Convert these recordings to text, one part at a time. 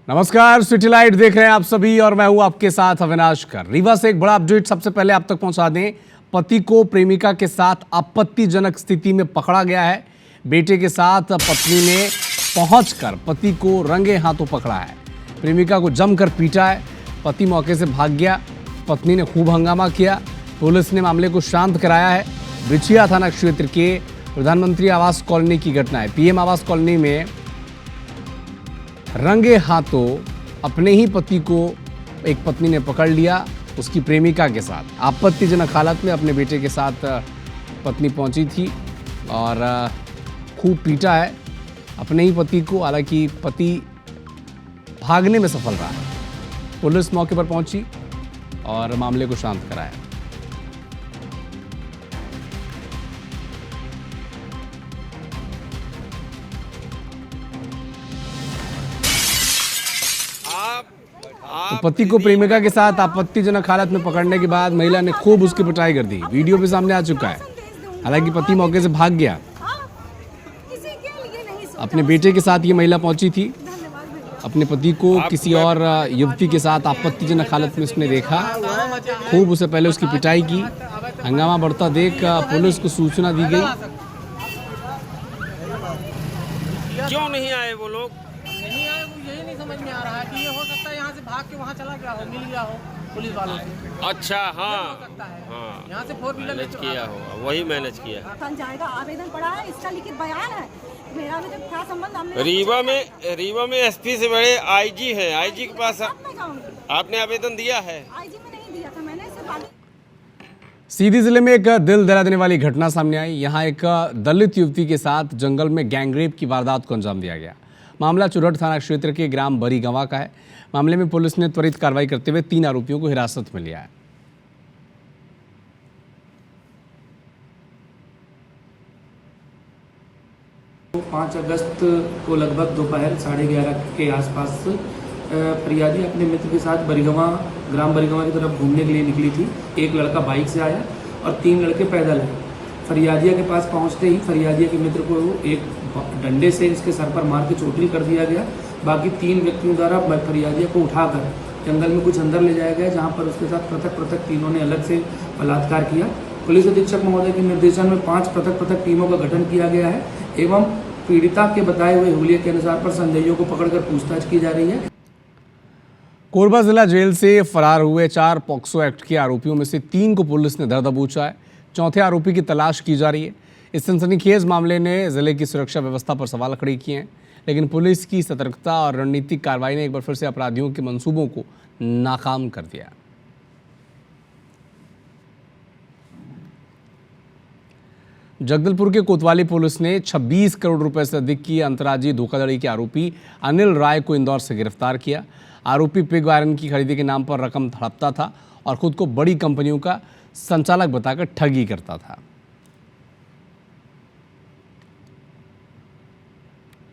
नमस्कार, city light देख रहे हैं आप सभी और मैं हूं आपके साथ अविनाश कर। रीवा से एक बड़ा अपडेट सबसे पहले आप तक पहुंचा दें। पति को प्रेमिका के साथ आपत्तिजनक स्थिति में पकड़ा गया है। बेटे के साथ पत्नी ने पहुंचकर पति को रंगे हाथों पकड़ा है। प्रेमिका को जमकर पीटा है। पति मौके से भाग गया। पत्नी ने खूब हंगामा किया। पुलिस ने मामले को शांत कराया है। बिछिया थाना क्षेत्र के प्रधानमंत्री आवास कॉलोनी की घटना है। पीएम आवास कॉलोनी में रंगे हाथों अपने ही पति को एक पत्नी ने पकड़ लिया, उसकी प्रेमिका के साथ। आपत्तिजनक हालत में अपने बेटे के साथ पत्नी पहुंची थी और खूब पीटा है अपने ही पति को। हालांकि पति भागने में सफल रहा है। पुलिस मौके पर पहुंची और मामले को शांत कराया। तो पति को प्रेमिका के साथ आपत्तिजनक हालत में पकड़ने के बाद महिला ने खूब उसकी पिटाई कर दी। वीडियो भी सामने आ चुका है। हालांकि पति मौके से भाग गया। अपने बेटे के साथ ये महिला पहुंची थी। अपने पति को किसी और युवती के साथ आपत्तिजनक हालत में उसने देखा। खूब उसे पहले उसकी पिटाई की। हंगामा बढ़ता देख पुलिस को सूचना दी गई। क्यों नहीं आए वो लोग? नहीं आए, यही नहीं समझ में आ रहा है कि ये हो सकता है यहाँ से भाग के वहाँ चला गया हो, मिल गया हो पुलिस वालों से। अच्छा, हाँ हो सकता है हाँ, यहाँ से 4 व्हीलर मैनेज किया हो, वही मैनेज किया। जाएगा, आवेदन पड़ा है, इसका लिखित बयान है। मेरा भी जब क्या संबंध हमने रीवा में एसपी से बड़े आईजी हैं। आईजी के पास मैं जाऊंगी। आपने आवेदन दिया है? आईजी में नहीं दिया था मैंने, सिर्फ आगे। सीधी जिले में एक दिल दहला देने वाली घटना सामने आई। यहाँ एक दलित युवती के साथ जंगल में गैंगरेप की वारदात को अंजाम दिया गया। मामला चुरहट थाना क्षेत्र के ग्राम बरीगंवा का है। मामले में पुलिस ने त्वरित कार्रवाई करते हुए 3 आरोपियों को हिरासत में लिया है। तो 5 अगस्त को लगभग दोपहर 11:30 के आसपास फरियादी अपने मित्र के साथ ग्राम बरीगंवा की तरफ घूमने के लिए निकली थी। एक लड़का बाइक से आया और 3 लड़के पैदल आए। फरियादिया के पास पहुंचते ही फरियादिया के मित्र को एक डंडे से इसके सर पर मार के चोटिल कर दिया गया। बाकी 3 व्यक्तियों द्वारा फरियादिया को उठाकर जंगल में कुछ अंदर ले जाया गया, जहां पर उसके साथ पृथक तीनों ने अलग से बलात्कार किया। पुलिस अधीक्षक महोदय के निर्देशन में 5 पृथक टीमों का गठन किया गया है एवं पीड़िता के बताए हुए हुलिये के अनुसार पर संदेहियों को पकड़कर पूछताछ की जा रही है। कोरबा जिला जेल से फरार हुए 4 पॉक्सो एक्ट के आरोपियों में से 3 को पुलिस ने धर दबोचा है। चौथे आरोपी की तलाश की जा रही है। इस सनसनीखेज मामले ने जिले की सुरक्षा व्यवस्था पर सवाल खड़े किए हैं, लेकिन पुलिस की सतर्कता और रणनीतिक कार्रवाई ने एक बार फिर से अपराधियों के मंसूबों को नाकाम कर दिया। जगदलपुर के कोतवाली पुलिस ने 26 करोड़ रुपए से अधिक की अंतर्राज्यीय धोखाधड़ी के आरोपी अनिल राय को इंदौर से गिरफ्तार किया। आरोपी पिग आयरन की खरीदी के नाम पर रकम हड़पता था और खुद को बड़ी कंपनियों का संचालक बताकर ठगी करता था।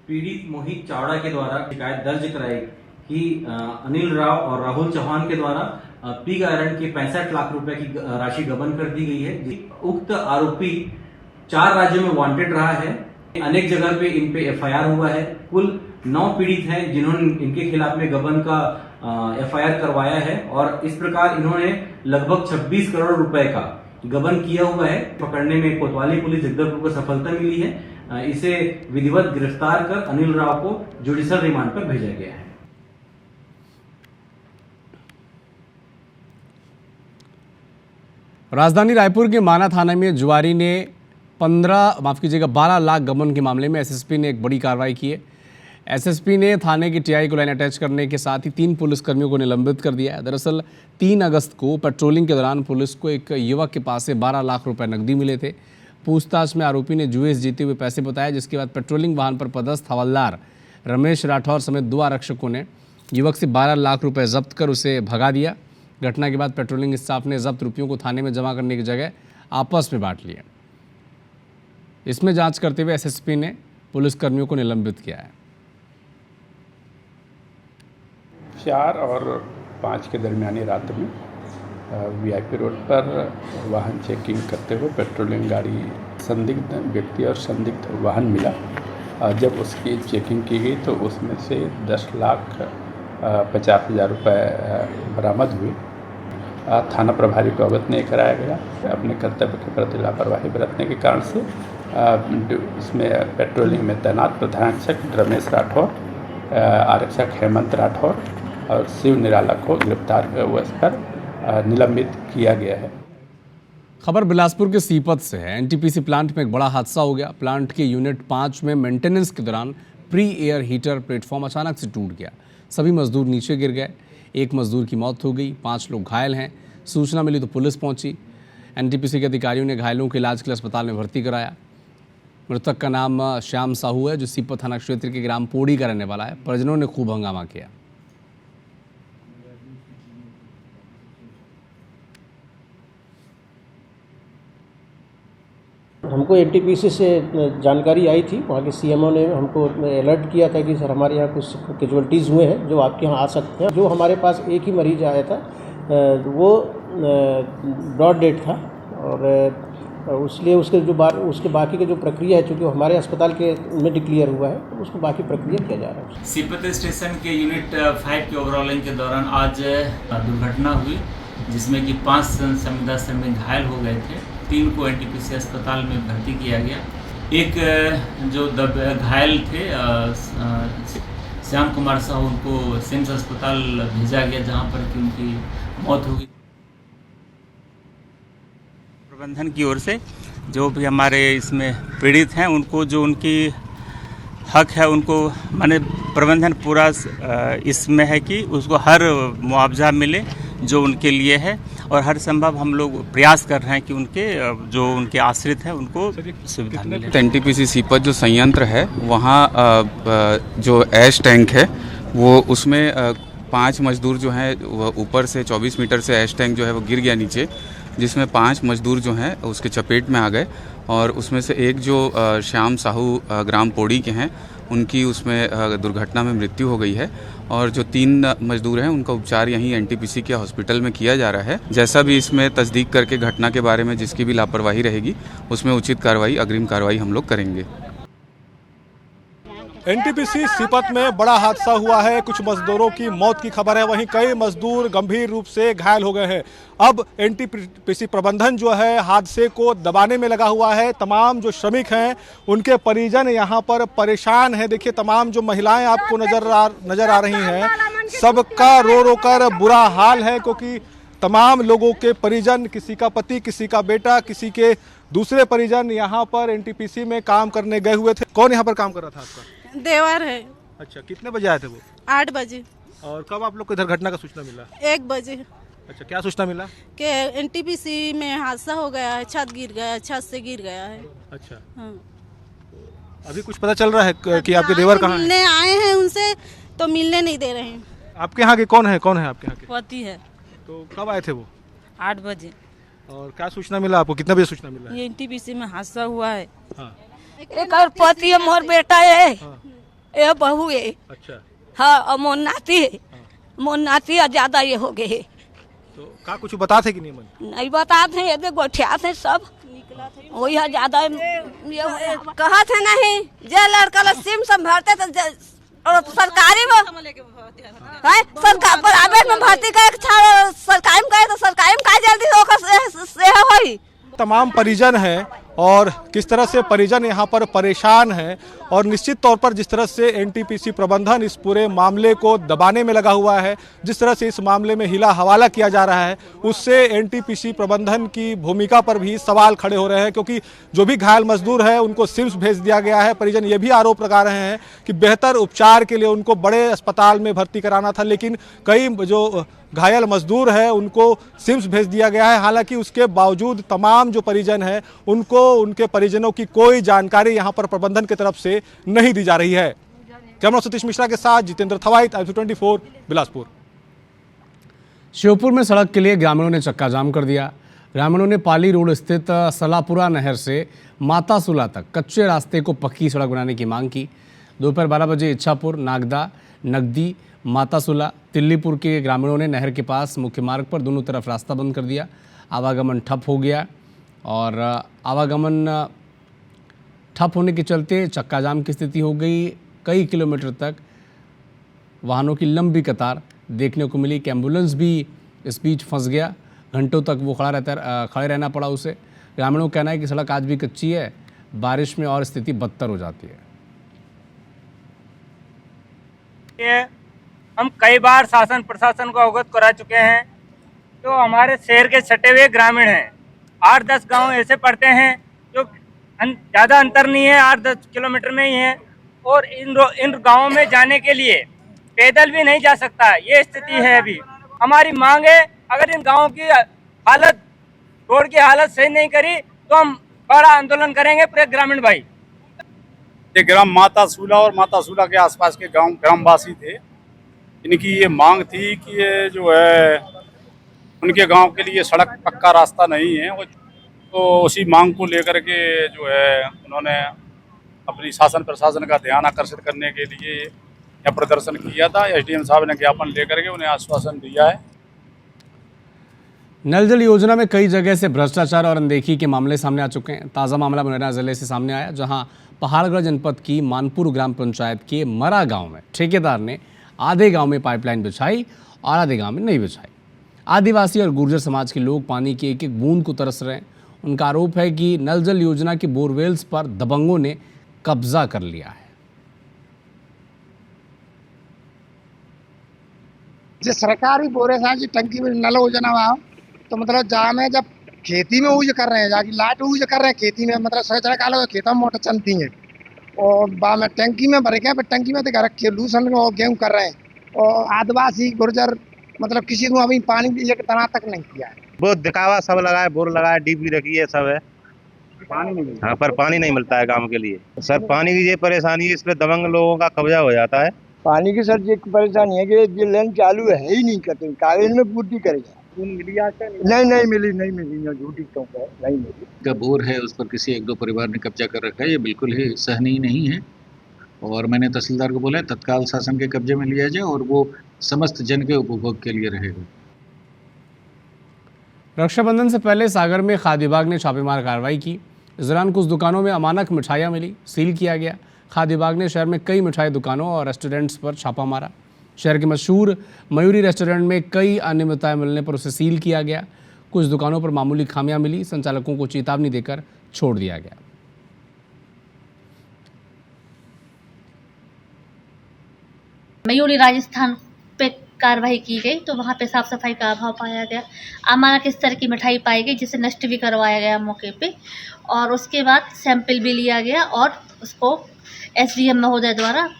पीड़ित मोहित चावड़ा के द्वारा शिकायत दर्ज कराई कि अनिल राव और राहुल चौहान के द्वारा पिग आयरन के 65 लाख रुपए की राशि गबन कर दी गई है। उक्त आरोपी 4 राज्यों में वांटेड रहा है। अनेक जगह पे इन पे एफआईआर हुआ है। कुल 9 पीड़ित हैं जिन्होंने इनके खिलाफ में गबन का एफआईआर करवाया है और इस प्रकार इन्होंने लगभग 26 करोड़ रुपए का गबन किया हुआ है। पकड़ने में कोतवाली पुलिस जगदलपुर को सफलता मिली है। इसे विधिवत गिरफ्तार कर अनिल राव को जुडिशियल रिमांड पर भेजा गया है। राजधानी रायपुर के माना थाना में जुआरी ने 12 लाख गबन के मामले में एसएसपी ने एक बड़ी कार्रवाई की है। एसएसपी ने थाने की टीआई को लाइन अटैच करने के साथ ही 3 पुलिसकर्मियों को निलंबित कर दिया है। दरअसल 3 अगस्त को पेट्रोलिंग के दौरान पुलिस को एक युवक के पास से 12 लाख रुपए नकदी मिले थे। पूछताछ में आरोपी ने जुए से जीते हुए पैसे बताए, जिसके बाद पेट्रोलिंग वाहन पर पदस्थ हवलदार रमेश राठौर समेत 2 आरक्षकों ने युवक से 12 लाख रुपए जब्त कर उसे भगा दिया। घटना के बाद पेट्रोलिंग स्टाफ ने जब्त रुपयों को थाने में जमा करने की जगह आपस में बांट लिया। इसमें जांच करते हुए एसएसपी ने पुलिसकर्मियों को निलंबित किया है। 4 और 5 के दरमियानी रात में वीआईपी रोड पर वाहन चेकिंग करते हुए पेट्रोलिंग गाड़ी संदिग्ध व्यक्ति और संदिग्ध वाहन मिला। जब उसकी चेकिंग की गई तो उसमें से 10 लाख 50,000 रुपये बरामद हुए। थाना प्रभारी को अवगत नहीं कराया गया। अपने कर्तव्य के प्रति लापरवाही बरतने के कारण से इसमें पेट्रोलिंग में तैनात प्रधानारक्षक रमेश राठौर, आरक्षक हेमंत राठौर और शिव निराला को गिरफ्तार कर निलंबित किया गया है। खबर बिलासपुर के सीपत से है। एनटीपीसी प्लांट में एक बड़ा हादसा हो गया। प्लांट के यूनिट 5 में मेंटेनेंस के दौरान प्री एयर हीटर प्लेटफॉर्म अचानक से टूट गया। सभी मजदूर नीचे गिर गए। एक मजदूर की मौत हो गई, 5 लोग घायल हैं। सूचना मिली तो पुलिस पहुंची। एनटीपीसी के अधिकारियों ने घायलों के इलाज के लिए अस्पताल में भर्ती कराया। मृतक का नाम श्याम साहू है, जो सीपत थाना क्षेत्र के ग्राम पोड़ी का रहने वाला है। परिजनों ने खूब हंगामा किया। हमको एनटीपीसी से जानकारी आई थी। वहाँ के सीएमओ ने हमको अलर्ट किया था कि सर हमारे यहाँ कुछ कैजुअल्टीज़ हुए हैं जो आपके यहाँ आ सकते हैं। जो हमारे पास एक ही मरीज आया था वो ब्रॉड डेड था और इसलिए उसके बाकी के जो प्रक्रिया है, चूँकि हमारे अस्पताल के में डिक्लेयर हुआ है, तो उसको बाकी प्रक्रिया किया जा रहा है। सीपत स्टेशन के यूनिट 5 के ओवरऑलिंग के दौरान आज दुर्घटना हुई, जिसमें कि 5 संविदा श्रमिक घायल हो गए थे। 3 को एनटीपीसी अस्पताल में भर्ती किया गया। एक जो घायल थे श्याम कुमार साहू, उनको सिम्स अस्पताल भेजा गया, जहां पर कि उनकी मौत हो गई। प्रबंधन की ओर से जो भी हमारे इसमें पीड़ित हैं, उनको जो उनकी हक है, उनको माने प्रबंधन पूरा इसमें है कि उसको हर मुआवजा मिले जो उनके लिए है, और हर संभव हम लोग प्रयास कर रहे हैं कि उनके आश्रित हैं उनको सुविधा मिले। एनटीपीसी सीपत जो संयंत्र है, वहाँ जो ऐश टैंक है वो उसमें 5 मजदूर जो हैं वो ऊपर से 24 मीटर से ऐश टैंक जो है वो गिर गया नीचे, जिसमें 5 मजदूर जो हैं उसके चपेट में आ गए। और उसमें से एक जो श्याम साहू ग्राम पोड़ी के हैं, उनकी उसमें दुर्घटना में मृत्यु हो गई है। और जो 3 मजदूर हैं उनका उपचार यहीं एनटीपीसी के हॉस्पिटल में किया जा रहा है। जैसा भी इसमें तस्दीक करके घटना के बारे में जिसकी भी लापरवाही रहेगी, उसमें उचित कार्रवाई, अग्रिम कार्रवाई हम लोग करेंगे। एनटीपीसी सीपत में बड़ा हादसा हुआ है। कुछ मजदूरों की मौत की खबर है, वहीं कई मजदूर गंभीर रूप से घायल हो गए हैं। अब एनटीपीसी प्रबंधन जो है हादसे को दबाने में लगा हुआ है। तमाम जो श्रमिक हैं उनके परिजन यहाँ पर परेशान हैं। देखिए, तमाम जो महिलाएं आपको नजर आ रही हैं, सबका रो रो कर बुरा हाल है, क्योंकि तमाम लोगों के परिजन, किसी का पति, किसी का बेटा, किसी के दूसरे परिजन यहाँ पर एनटीपीसी में काम करने गए हुए थे। कौन यहाँ पर काम कर रहा था आपका? देवर है। अच्छा, कितने बजे आए थे वो? 8 बजे। और कब आप लोग को इधर घटना का सूचना मिला? 1 बजे। अच्छा, क्या सूचना मिला? कि एनटीपीसी में हादसा हो गया है, छत गिर गया, छत से गिर गया है। अच्छा, हाँ। अभी कुछ पता चल रहा है कि आपके देवर कहाँ हैं? मिलने आए हैं उनसे, तो मिलने नहीं दे रहे हैं। आपके यहाँ के कौन है आपके यहाँ के? पति है। तो कब आए थे वो? 8 बजे। और क्या सूचना मिला आपको? कितने बजे सूचना मिला? ये एनटीपीसी में हादसा हुआ है। हाँ। एक और पति है, मोर बेटा है, ये बहू है। अच्छा। हाँ, और मोर नाती है। मोर नाती ज्यादा ये हो गए। तो का कुछ बताते कि नहीं? नहीं बताते हैं, ये गोठिया थे सब, वही है ज्यादा कहा थे नहीं। जे लड़का सिम संभालते तो और सरकारी में सरकार प्राइवेट में भर्ती करे, सरकारी में करे तो सरकारी में का जल्दी होगी। तमाम परिजन हैं और किस तरह से परिजन यहाँ पर परेशान हैं, और निश्चित तौर पर जिस तरह से एनटीपीसी प्रबंधन इस पूरे मामले को दबाने में लगा हुआ है, जिस तरह से इस मामले में हिला हवाला किया जा रहा है, उससे एनटीपीसी प्रबंधन की भूमिका पर भी सवाल खड़े हो रहे हैं। क्योंकि जो भी घायल मजदूर है उनको सिम्स भेज दिया गया है। परिजन ये भी आरोप लगा रहे हैं कि बेहतर उपचार के लिए उनको बड़े अस्पताल में भर्ती कराना था, लेकिन कई जो घायल मजदूर है उनको सिम्स भेज दिया गया है। हालांकि उसके बावजूद तमाम जो परिजन हैं उनको उनके परिजनों की कोई जानकारी यहाँ पर प्रबंधन की तरफ से नहीं दी जा रही है। कैमरा सतीश मिश्रा के साथ जितेंद्र थवाइट, IPC24 बिलासपुर। श्योपुर में सड़क के लिए ग्रामीणों ने चक्का जाम कर दिया। ग्रामीणों ने पाली रोड स्थित सलापुरा नहर से मातासुला तक कच्चे रास्ते को पक्की सड़क बनाने की मांग की। दोपहर 12 बजे इच्छापुर, नागदा, नगदी, मातासुला, तिल्लीपुर के ग्रामीणों ने नहर के पास मुख्य मार्ग पर दोनों तरफ रास्ता बंद कर दिया। आवागमन ठप हो गया और आवागमन ठप होने के चलते चक्का जाम की स्थिति हो गई। कई किलोमीटर तक वाहनों की लंबी कतार देखने को मिली। एम्बुलेंस भी इस बीच फंस गया, घंटों तक वो खड़े रहना पड़ा उसे। ग्रामीणों का कहना है कि सड़क आज भी कच्ची है, बारिश में और स्थिति बदतर हो जाती है। हम कई बार शासन प्रशासन को अवगत करा चुके हैं। तो हमारे शहर के सटे हुए ग्रामीण हैं, 8-10 गांव ऐसे पड़ते हैं जो ज़्यादा अंतर नहीं है, 8-10 किलोमीटर में ही है, और इन गांवों में जाने के लिए पैदल भी नहीं जा सकता। ये स्थिति है अभी। हमारी मांग है, अगर इन गांवों की हालत, रोड की हालत सही नहीं करी तो हम बड़ा आंदोलन करेंगे पूरे ग्रामीण भाई। ये ग्राम माता सूला और माता सूला के आसपास के गांव ग्रामवासी थे। इनकी ये मांग थी कि ये जो है उनके गांव के लिए सड़क पक्का रास्ता नहीं है, तो उसी मांग को लेकर के जो है उन्होंने अपनी शासन प्रशासन का ध्यान आकर्षित करने के लिए यह प्रदर्शन किया था। एसडीएम साहब ने ज्ञापन लेकर के उन्हें आश्वासन दिया है। नल जल योजना में कई जगह से भ्रष्टाचार और अनदेखी के मामले सामने आ चुके हैं। ताज़ा मामला मुरैना जिले से सामने आया, जहां पहाड़गढ़ जनपद की मानपुर ग्राम पंचायत के मरा गांव में ठेकेदार ने आधे गांव में पाइपलाइन बिछाई और आधे गांव में नहीं बिछाई। आदिवासी और गुर्जर समाज के लोग पानी की एक एक बूंद को तरस रहे हैं। उनका आरोप है कि नल जल योजना की बोरवेल्स पर दबंगों ने कब्जा कर लिया है। जो सरकारी बोरे जी टंकी में नल योजना हुआ तो मतलब जहाँ में जब खेती में यूज कर रहे हैं, जाके लाइट यूज कर रहे हैं खेती में, मतलब सड़क कालो खेतों में मोटर चलती है और बा में टंकी में भर के टंकी में तो घर लूसन गेहूँ कर रहे हैं। और आदिवासी गुर्जर मतलब किसी को अभी पानी एक तना तक नहीं किया है। बहुत दिखावा सब लगा है, बोर लगा है, डीपी रखी है, सब है, पानी नहीं, हाँ, पर पानी नहीं मिलता है गाँव के लिए। सर पानी की ये परेशानी है, इस पे दबंग लोगों का कब्जा हो जाता है। पानी की सर ये परेशानी है कि ये लाइन चालू है ही नहीं करते, कागज में पूर्ति करेगा। नहीं मिली झूठी क्यों नहीं मिली। का बोर है उस पर किसी एक दो परिवार ने कब्जा कर रखा है, ये बिल्कुल ही सहनीय नहीं है। और मैंने तहसीलदार को बोला है तत्काल शासन के कब्जे में लिया जाए और वो समस्त जन के उपभोग के लिए रहेगा। रक्षाबंधन से पहले सागर में खाद्य विभाग ने छापेमार कार्रवाई की। इस दौरान कुछ दुकानों में अमानक मिठाइयाँ मिली, सील किया गया। खाद्य विभाग ने शहर में कई मिठाई दुकानों और रेस्टोरेंट्स पर छापा मारा। शहर के मशहूर मयूरी रेस्टोरेंट में कई अनियमितताएं मिलने पर उसे सील किया गया। कुछ दुकानों पर मामूली खामियां मिली, संचालकों को चेतावनी देकर छोड़ दिया गया। मयूरी राजस्थान पे कार्रवाई की गई तो वहाँ पे साफ सफाई का अभाव पाया गया। अमानक इस तरह की मिठाई पाई गई जिसे नष्ट भी करवाया गया मौके पे, और उसके बाद सैंपल भी लिया गया और उसको एसडीएम महोदय द्वारा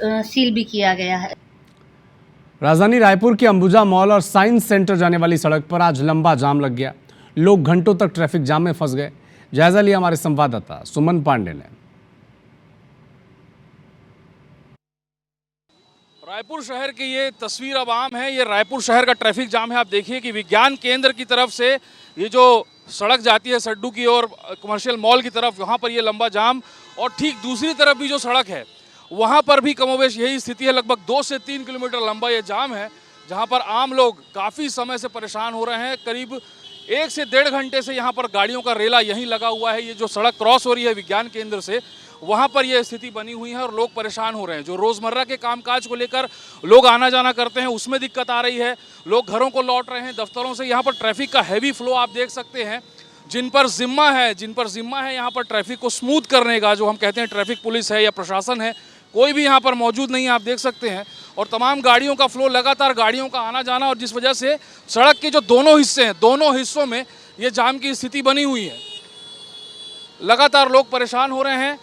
सील भी किया गया है। राजधानी रायपुर के अंबुजा मॉल और साइंस सेंटर जाने वाली सड़क पर आज लंबा जाम लग गया। लोग घंटों तक ट्रैफिक जाम में फंस गए। जायजा लिया हमारे संवाददाता सुमन पांडे ने। रायपुर शहर की ये तस्वीर अब आम है। ये रायपुर शहर का ट्रैफिक जाम है। आप देखिए कि विज्ञान केंद्र की तरफ से ये जो सड़क जाती है सड्डू की और कमर्शियल मॉल की तरफ, वहाँ पर ये लंबा जाम, और ठीक दूसरी तरफ भी जो सड़क है वहाँ पर भी कमोवेश यही स्थिति है। लगभग 2 से 3 किलोमीटर लंबा ये जाम है, जहाँ पर आम लोग काफ़ी समय से परेशान हो रहे हैं। करीब 1 से 1.5 घंटे से यहाँ पर गाड़ियों का रेला यहीं लगा हुआ है। ये जो सड़क क्रॉस हो रही है विज्ञान केंद्र से, वहाँ पर यह स्थिति बनी हुई है और लोग परेशान हो रहे हैं। जो रोज़मर्रा के कामकाज को लेकर लोग आना जाना करते हैं उसमें दिक्कत आ रही है। लोग घरों को लौट रहे हैं, दफ्तरों से। यहाँ पर ट्रैफिक का हैवी फ्लो आप देख सकते हैं। जिन पर जिम्मा है यहाँ पर ट्रैफिक को स्मूथ करने का, जो हम कहते हैं ट्रैफिक पुलिस है या प्रशासन है, कोई भी यहाँ पर मौजूद नहीं है, आप देख सकते हैं। और तमाम गाड़ियों का फ्लो, लगातार गाड़ियों का आना जाना, और जिस वजह से सड़क के जो दोनों हिस्से हैं, दोनों हिस्सों में ये जाम की स्थिति बनी हुई है। लगातार लोग परेशान हो रहे हैं,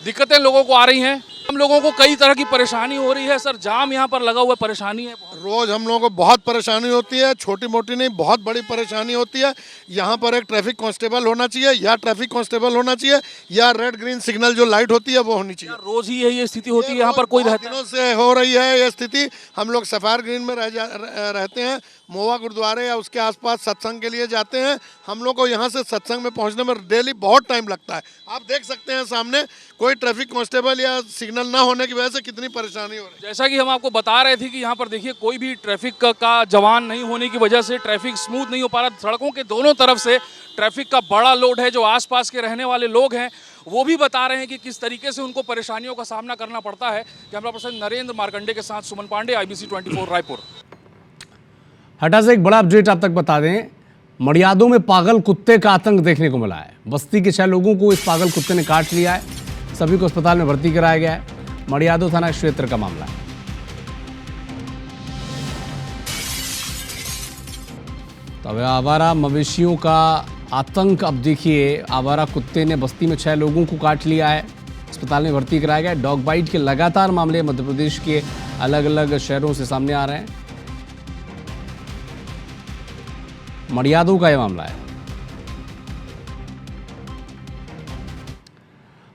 दिक्कतें लोगों को आ रही हैं। हम लोगों को कई तरह की परेशानी हो रही है। सर जाम यहाँ पर लगा हुआ परेशानी है। रोज हम लोगों को बहुत परेशानी होती है, छोटी मोटी नहीं बहुत बड़ी परेशानी होती है। यहाँ पर एक ट्रैफिक कांस्टेबल होना चाहिए, या ट्रैफिक कांस्टेबल होना चाहिए, या रेड ग्रीन सिग्नल जो लाइट होती है वो होनी चाहिए। रोज ही ये स्थिति होती है यहाँ पर, कोई दिनों से हो रही है ये स्थिति। हम लोग सफायर ग्रीन में रहते हैं, मोवा गुरुद्वारे या उसके आसपास सत्संग के लिए जाते हैं। हम लोग को यहाँ से सत्संग में पहुँचने में डेली बहुत टाइम लगता है। आप देख सकते हैं सामने कोई ट्रैफिक कांस्टेबल या सिग्नल ना होने की वजह से कितनी परेशानी हो रही है। जैसा कि हम आपको बता रहे थे कि यहाँ पर देखिए कोई भी ट्रैफिक का जवान नहीं होने की वजह से ट्रैफिक स्मूथ नहीं हो पा रहा। सड़कों के दोनों तरफ से ट्रैफिक का बड़ा लोड है। जो आसपास के रहने वाले लोग हैं वो भी बता रहे हैं कि किस तरीके से उनको परेशानियों का सामना करना पड़ता है। कैमरा पर्सन नरेंद्र मार्कंडे के साथ सुमन पांडे, IBC 24 रायपुर। हटा से एक बड़ा अपडेट आप तक बता दें, मड़ियादों में पागल कुत्ते का आतंक देखने को मिला है। बस्ती के 6 लोगों को इस पागल कुत्ते ने काट लिया है, सभी को अस्पताल में भर्ती कराया गया है। मड़ियादों थाना क्षेत्र का मामला है। तो अब आवारा मवेशियों का आतंक अब देखिए, आवारा कुत्ते ने बस्ती में 6 लोगों को काट लिया है, अस्पताल में भर्ती कराया गया। डॉग बाइट के लगातार मामले मध्य प्रदेश के अलग अलग शहरों से सामने आ रहे हैं। मड़ियादों का यह मामला है।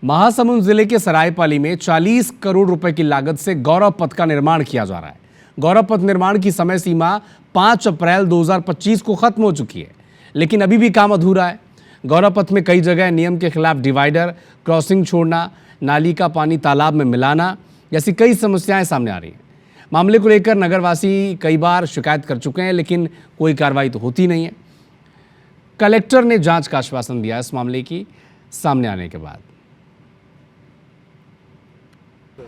महासमुंद जिले के सरायपाली में 40 करोड़ रुपए की लागत से गौरव पथ का निर्माण किया जा रहा है। गौरव पथ निर्माण की समय सीमा 5 अप्रैल 2025 को खत्म हो चुकी है, लेकिन अभी भी काम अधूरा है। गौरव पथ में कई जगह नियम के खिलाफ डिवाइडर, क्रॉसिंग छोड़ना, नाली का पानी तालाब में मिलाना जैसी कई समस्याएं सामने आ रही हैं। मामले को लेकर नगरवासी कई बार शिकायत कर चुके हैं, लेकिन कोई कार्रवाई तो होती नहीं है। कलेक्टर ने जांच का आश्वासन दिया इस मामले की सामने आने के बाद।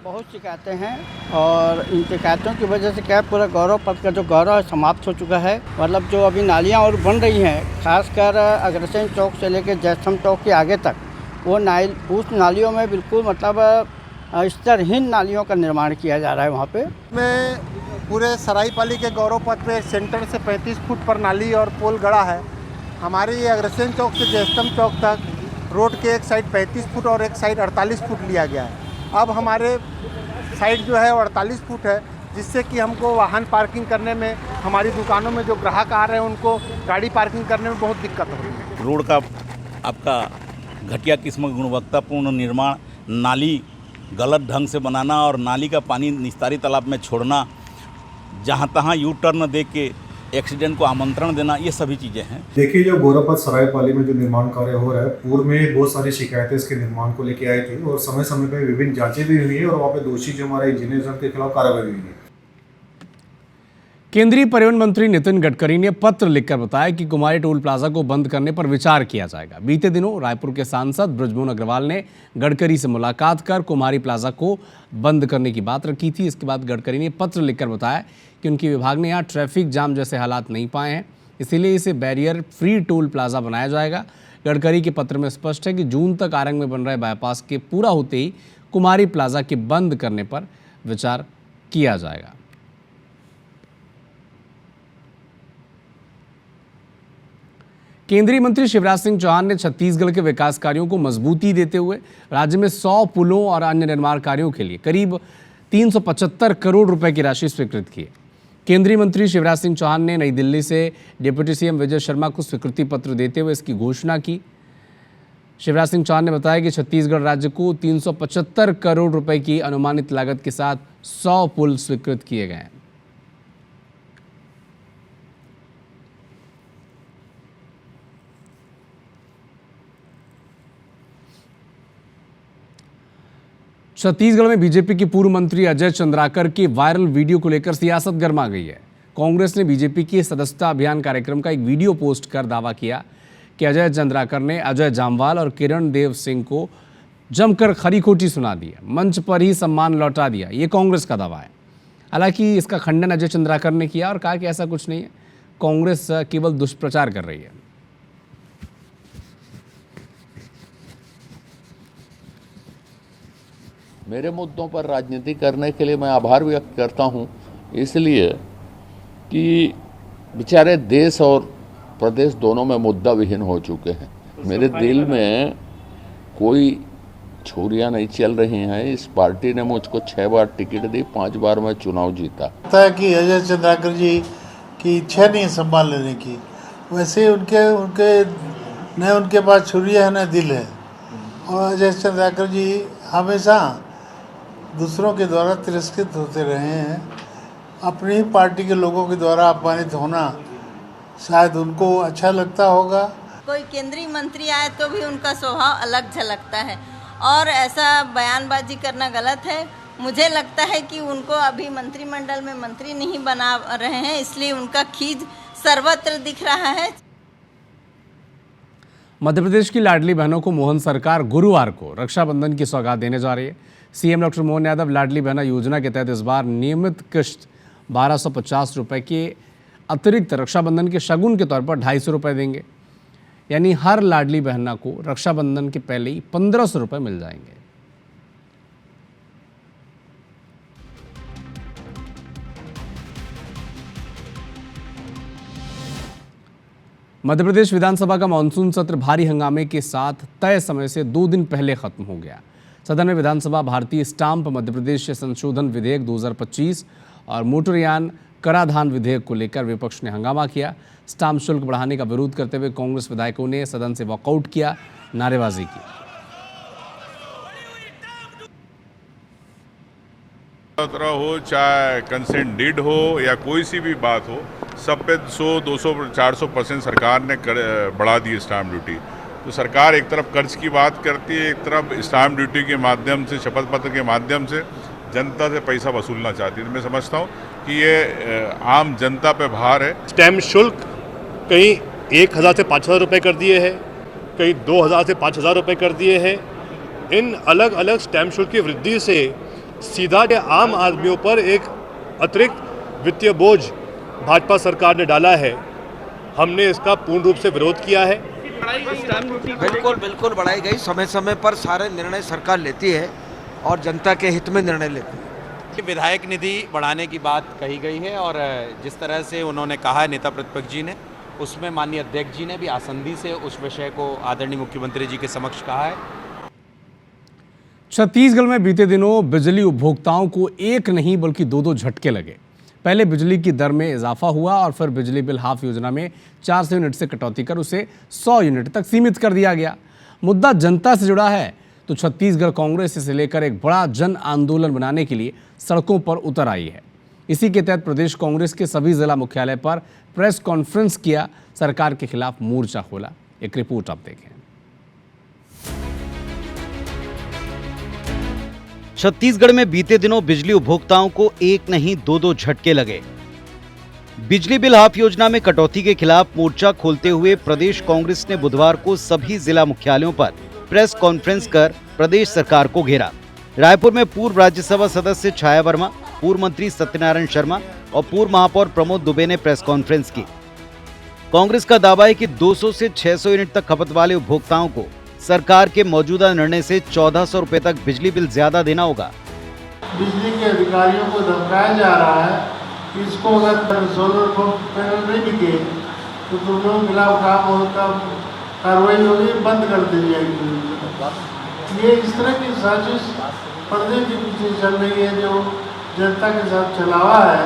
बहुत शिकायतें हैं और इन शिकायतों की वजह से क्या पूरा गौरव पथ का जो गौरव है समाप्त हो चुका है। मतलब जो अभी नालियां और बन रही हैं, खासकर अग्रसेन चौक से लेकर जयस्तंभ चौक के आगे तक, वो उस नालियों में बिल्कुल मतलब स्तरहीन नालियों का निर्माण किया जा रहा है। वहाँ पे में पूरे सरायपाली के गौरव पथ पे सेंटर से 35 फुट पर नाली और पोल गड़ा है। हमारी अग्रसेन चौक से जयस्तंभ चौक तक रोड के एक साइड 35 फुट और एक साइड 48 फुट लिया गया है। अब हमारे साइड जो है वो 48 फुट है, जिससे कि हमको वाहन पार्किंग करने में, हमारी दुकानों में जो ग्राहक आ रहे हैं उनको गाड़ी पार्किंग करने में बहुत दिक्कत हो रही है। रोड का आपका घटिया किस्म गुणवत्तापूर्ण निर्माण, नाली गलत ढंग से बनाना और नाली का पानी निस्तारी तालाब में छोड़ना, जहाँ तहाँ यू टर्न दे के एक्सीडेंट को आमंत्रण देना, ये सभी चीज़ें हैं। देखिए, जो गौरव पथ सरायपाली में जो निर्माण कार्य हो रहा है, पूर्व में बहुत सारी शिकायतें इसके निर्माण को लेकर आई थी और समय समय पर विभिन्न जांचें भी हुई है और वहाँ पे दोषी जो हमारे इंजीनियर के खिलाफ कार्रवाई हुई है। केंद्रीय परिवहन मंत्री नितिन गडकरी ने पत्र लिखकर बताया कि कुमारी टोल प्लाजा को बंद करने पर विचार किया जाएगा। बीते दिनों रायपुर के सांसद बृजमोहन अग्रवाल ने गडकरी से मुलाकात कर कुमारी प्लाजा को बंद करने की बात रखी थी। इसके बाद गडकरी ने पत्र लिखकर बताया कि उनके विभाग ने यहाँ ट्रैफिक जाम जैसे हालात नहीं पाए हैं, इसीलिए इसे बैरियर फ्री टोल प्लाजा बनाया जाएगा। गडकरी के पत्र में स्पष्ट है कि जून तक आरंग में बन रहे बाईपास के पूरा होते ही कुमारी प्लाजा के बंद करने पर विचार किया जाएगा। केंद्रीय मंत्री शिवराज सिंह चौहान ने छत्तीसगढ़ के विकास कार्यों को मजबूती देते हुए राज्य में 100 पुलों और अन्य निर्माण कार्यों के लिए करीब 375 करोड़ रुपए की राशि स्वीकृत की है। केंद्रीय मंत्री शिवराज सिंह चौहान ने नई दिल्ली से डिप्टी सीएम विजय शर्मा को स्वीकृति पत्र देते हुए इसकी घोषणा की। शिवराज सिंह चौहान ने बताया कि छत्तीसगढ़ राज्य को 375 करोड़ रुपए की अनुमानित लागत के साथ 100 पुल स्वीकृत किए गए हैं। छत्तीसगढ़ में बीजेपी की पूर्व मंत्री अजय चंद्राकर के वायरल वीडियो को लेकर सियासत गर्मा गई है। कांग्रेस ने बीजेपी के सदस्यता अभियान कार्यक्रम का एक वीडियो पोस्ट कर दावा किया कि अजय चंद्राकर ने अजय जामवाल और किरण देव सिंह को जमकर खरी खोटी सुना दी, मंच पर ही सम्मान लौटा दिया। ये कांग्रेस का दावा है। हालांकि इसका खंडन अजय चंद्राकर ने किया और कहा कि ऐसा कुछ नहीं है, कांग्रेस केवल दुष्प्रचार कर रही है। मेरे मुद्दों पर राजनीति करने के लिए मैं आभार व्यक्त करता हूं, इसलिए कि बेचारे देश और प्रदेश दोनों में मुद्दा विहीन हो चुके हैं। मेरे दिल में कोई छुरियां नहीं चल रही हैं। इस पार्टी ने मुझको 6 बार टिकट दी, 5 बार मैं चुनाव जीता। लगता है कि अजय चंद्राकर जी की इच्छा नहीं है सम्मान लेने की, वैसे उनके पास छुरियां है न दिल है। और अजय चंद्राकर जी हमेशा दूसरों के द्वारा तिरस्कृत होते रहे हैं। अपनी ही पार्टी के लोगों के द्वारा अपमानित होना शायद उनको अच्छा लगता होगा। कोई केंद्रीय मंत्री आए तो भी उनका स्वभाव अलग झलकता है और ऐसा बयानबाजी करना गलत है। मुझे लगता है कि उनको अभी मंत्रिमंडल में मंत्री नहीं बना रहे हैं, इसलिए उनका खींच सर्वत्र दिख रहा है। मध्य प्रदेश की लाडली बहनों को मोहन सरकार गुरुवार को रक्षाबंधन की सौगात देने जा रही है। सीएम डॉक्टर मोहन यादव लाडली बहना योजना के तहत इस बार नियमित किश्त 1250 रुपये के अतिरिक्त रक्षाबंधन के शगुन के तौर पर 250 रुपये देंगे। यानी हर लाडली बहना को रक्षाबंधन के पहले ही 1500 रुपये मिल जाएंगे। मध्य प्रदेश विधानसभा का मानसून सत्र भारी हंगामे के साथ तय समय से 2 दिन पहले खत्म हो गया। सदन में विधानसभा भारतीय स्टाम्प मध्य प्रदेश संशोधन विधेयक 2025 और मोटरयान कराधान विधेयक को लेकर विपक्ष ने हंगामा किया। स्टाम्प शुल्क बढ़ाने का विरोध करते हुए कांग्रेस विधायकों ने सदन से वॉकआउट किया, नारेबाजी की। हो चाहे कंसेंट डीड हो या कोई सी भी बात हो, सब पे 100, 200, 400% सरकार ने बढ़ा दी स्टाम्प ड्यूटी। तो सरकार एक तरफ कर्ज की बात करती है, एक तरफ स्टाम्प ड्यूटी के माध्यम से, शपथ पत्र के माध्यम से जनता से पैसा वसूलना चाहती है। तो मैं समझता हूँ कि ये आम जनता पे भार है। स्टैम्प शुल्क कहीं 1000 से 5000 रुपये कर दिए हैं, कहीं 2000 से 5000 रुपये कर दिए हैं। इन अलग अलग स्टैम्प शुल्क की वृद्धि से सीधा आम आदमियों पर एक अतिरिक्त वित्तीय बोझ भाजपा सरकार ने डाला है। हमने इसका पूर्ण रूप से विरोध किया है। बिल्कुल बढ़ाई गई। समय समय पर सारे निर्णय सरकार लेती है और जनता के हित में निर्णय लेती है। विधायक निधि बढ़ाने की बात कही गई है और जिस तरह से उन्होंने कहा है नेता प्रतिपक्ष जी ने, उसमें माननीय अध्यक्ष जी ने भी आसंदी से उस विषय को आदरणीय मुख्यमंत्री जी के समक्ष कहा है। छत्तीसगढ़ में बीते दिनों बिजली उपभोक्ताओं को एक नहीं बल्कि 2 झटके लगे। पहले बिजली की दर में इजाफा हुआ और फिर बिजली बिल हाफ योजना में 400 यूनिट से कटौती कर उसे 100 यूनिट तक सीमित कर दिया गया। मुद्दा जनता से जुड़ा है तो छत्तीसगढ़ कांग्रेस इसे लेकर एक बड़ा जन आंदोलन बनाने के लिए सड़कों पर उतर आई है। इसी के तहत प्रदेश कांग्रेस के सभी जिला मुख्यालय पर प्रेस कॉन्फ्रेंस किया, सरकार के खिलाफ मोर्चा खोला। एक रिपोर्ट आप देखें। छत्तीसगढ़ में बीते दिनों बिजली उपभोक्ताओं को एक नहीं 2 झटके लगे। बिजली बिल हाफ योजना में कटौती के खिलाफ मोर्चा खोलते हुए प्रदेश कांग्रेस ने बुधवार को सभी जिला मुख्यालयों पर प्रेस कॉन्फ्रेंस कर प्रदेश सरकार को घेरा। रायपुर में पूर्व राज्यसभा सदस्य छाया वर्मा, पूर्व मंत्री सत्यनारायण शर्मा और पूर्व महापौर प्रमोद दुबे ने प्रेस कॉन्फ्रेंस की। कांग्रेस का दावा है कि 200 से 600 यूनिट तक खपत वाले उपभोक्ताओं को सरकार के मौजूदा निर्णय से 1400 रुपए तक बिजली बिल ज्यादा देना होगा। बिजली के अधिकारियों को धमकाया जा रहा है कि इसको अगर सोलर पैनल नहीं बिके तो तुम लोग खिलाफ कार्रवाई होगी, बंद कर दी जाएगी। ये इस तरह की साजिश पर्दे के पीछे चल रही है जो जनता के साथ चलावा है।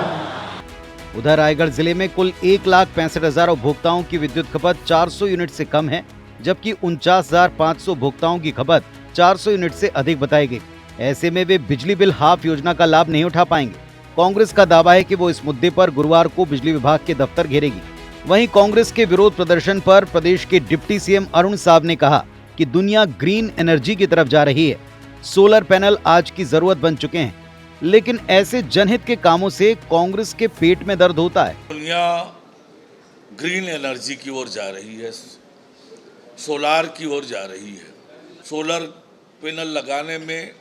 उधर रायगढ़ जिले में कुल 1,65,000 उपभोक्ताओं की विद्युत खपत 400 यूनिट से कम है, जबकि 49,500 उपभोक्ताओं की खपत 400 यूनिट से अधिक बताई गई। ऐसे में वे बिजली बिल हाफ योजना का लाभ नहीं उठा पाएंगे। कांग्रेस का दावा है कि वो इस मुद्दे पर गुरुवार को बिजली विभाग के दफ्तर घेरेगी। वहीं कांग्रेस के विरोध प्रदर्शन पर प्रदेश के डिप्टी सीएम अरुण साव ने कहा कि दुनिया ग्रीन एनर्जी की तरफ जा रही है। सोलर पैनल आज की जरूरत बन चुके हैं, लेकिन ऐसे जनहित के कामों से कांग्रेस के पेट में दर्द होता है। दुनिया ग्रीन एनर्जी की ओर जा रही है, सोलार की ओर जा रही है। सोलर पैनल लगाने में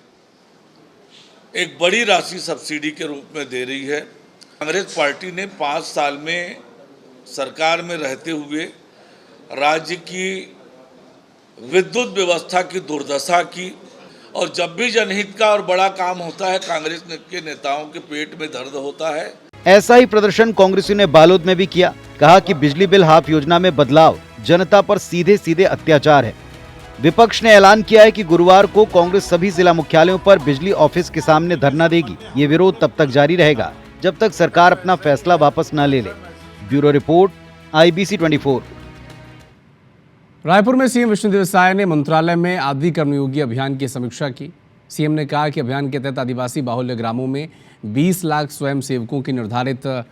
एक बड़ी राशि सब्सिडी के रूप में दे रही है। कांग्रेस पार्टी ने 5 साल में सरकार में रहते हुए राज्य की विद्युत व्यवस्था की दुर्दशा की, और जब भी जनहित का और बड़ा काम होता है कांग्रेस के नेताओं के पेट में दर्द होता है। ऐसा ही प्रदर्शन कांग्रेसियों ने बालोद में भी किया। कहा कि बिजली बिल हाफ योजना में बदलाव जनता पर सीधे सीधे अत्याचार है। विपक्ष ने ऐलान किया है कि गुरुवार को कांग्रेस सभी जिला मुख्यालयों पर बिजली ऑफिस के सामने धरना देगी। ये विरोध तब तक जारी रहेगा जब तक सरकार अपना फैसला वापस न ले ले। Bureau report, IBC 24। रायपुर में सीएम विष्णुदेव साय ने मंत्रालय में आदि कर्मयोगी अभियान की समीक्षा की। सीएम ने कहा कि अभियान के तहत आदिवासी बाहुल्य ग्रामों में 20 लाख स्वयं सेवकों के निर्धारित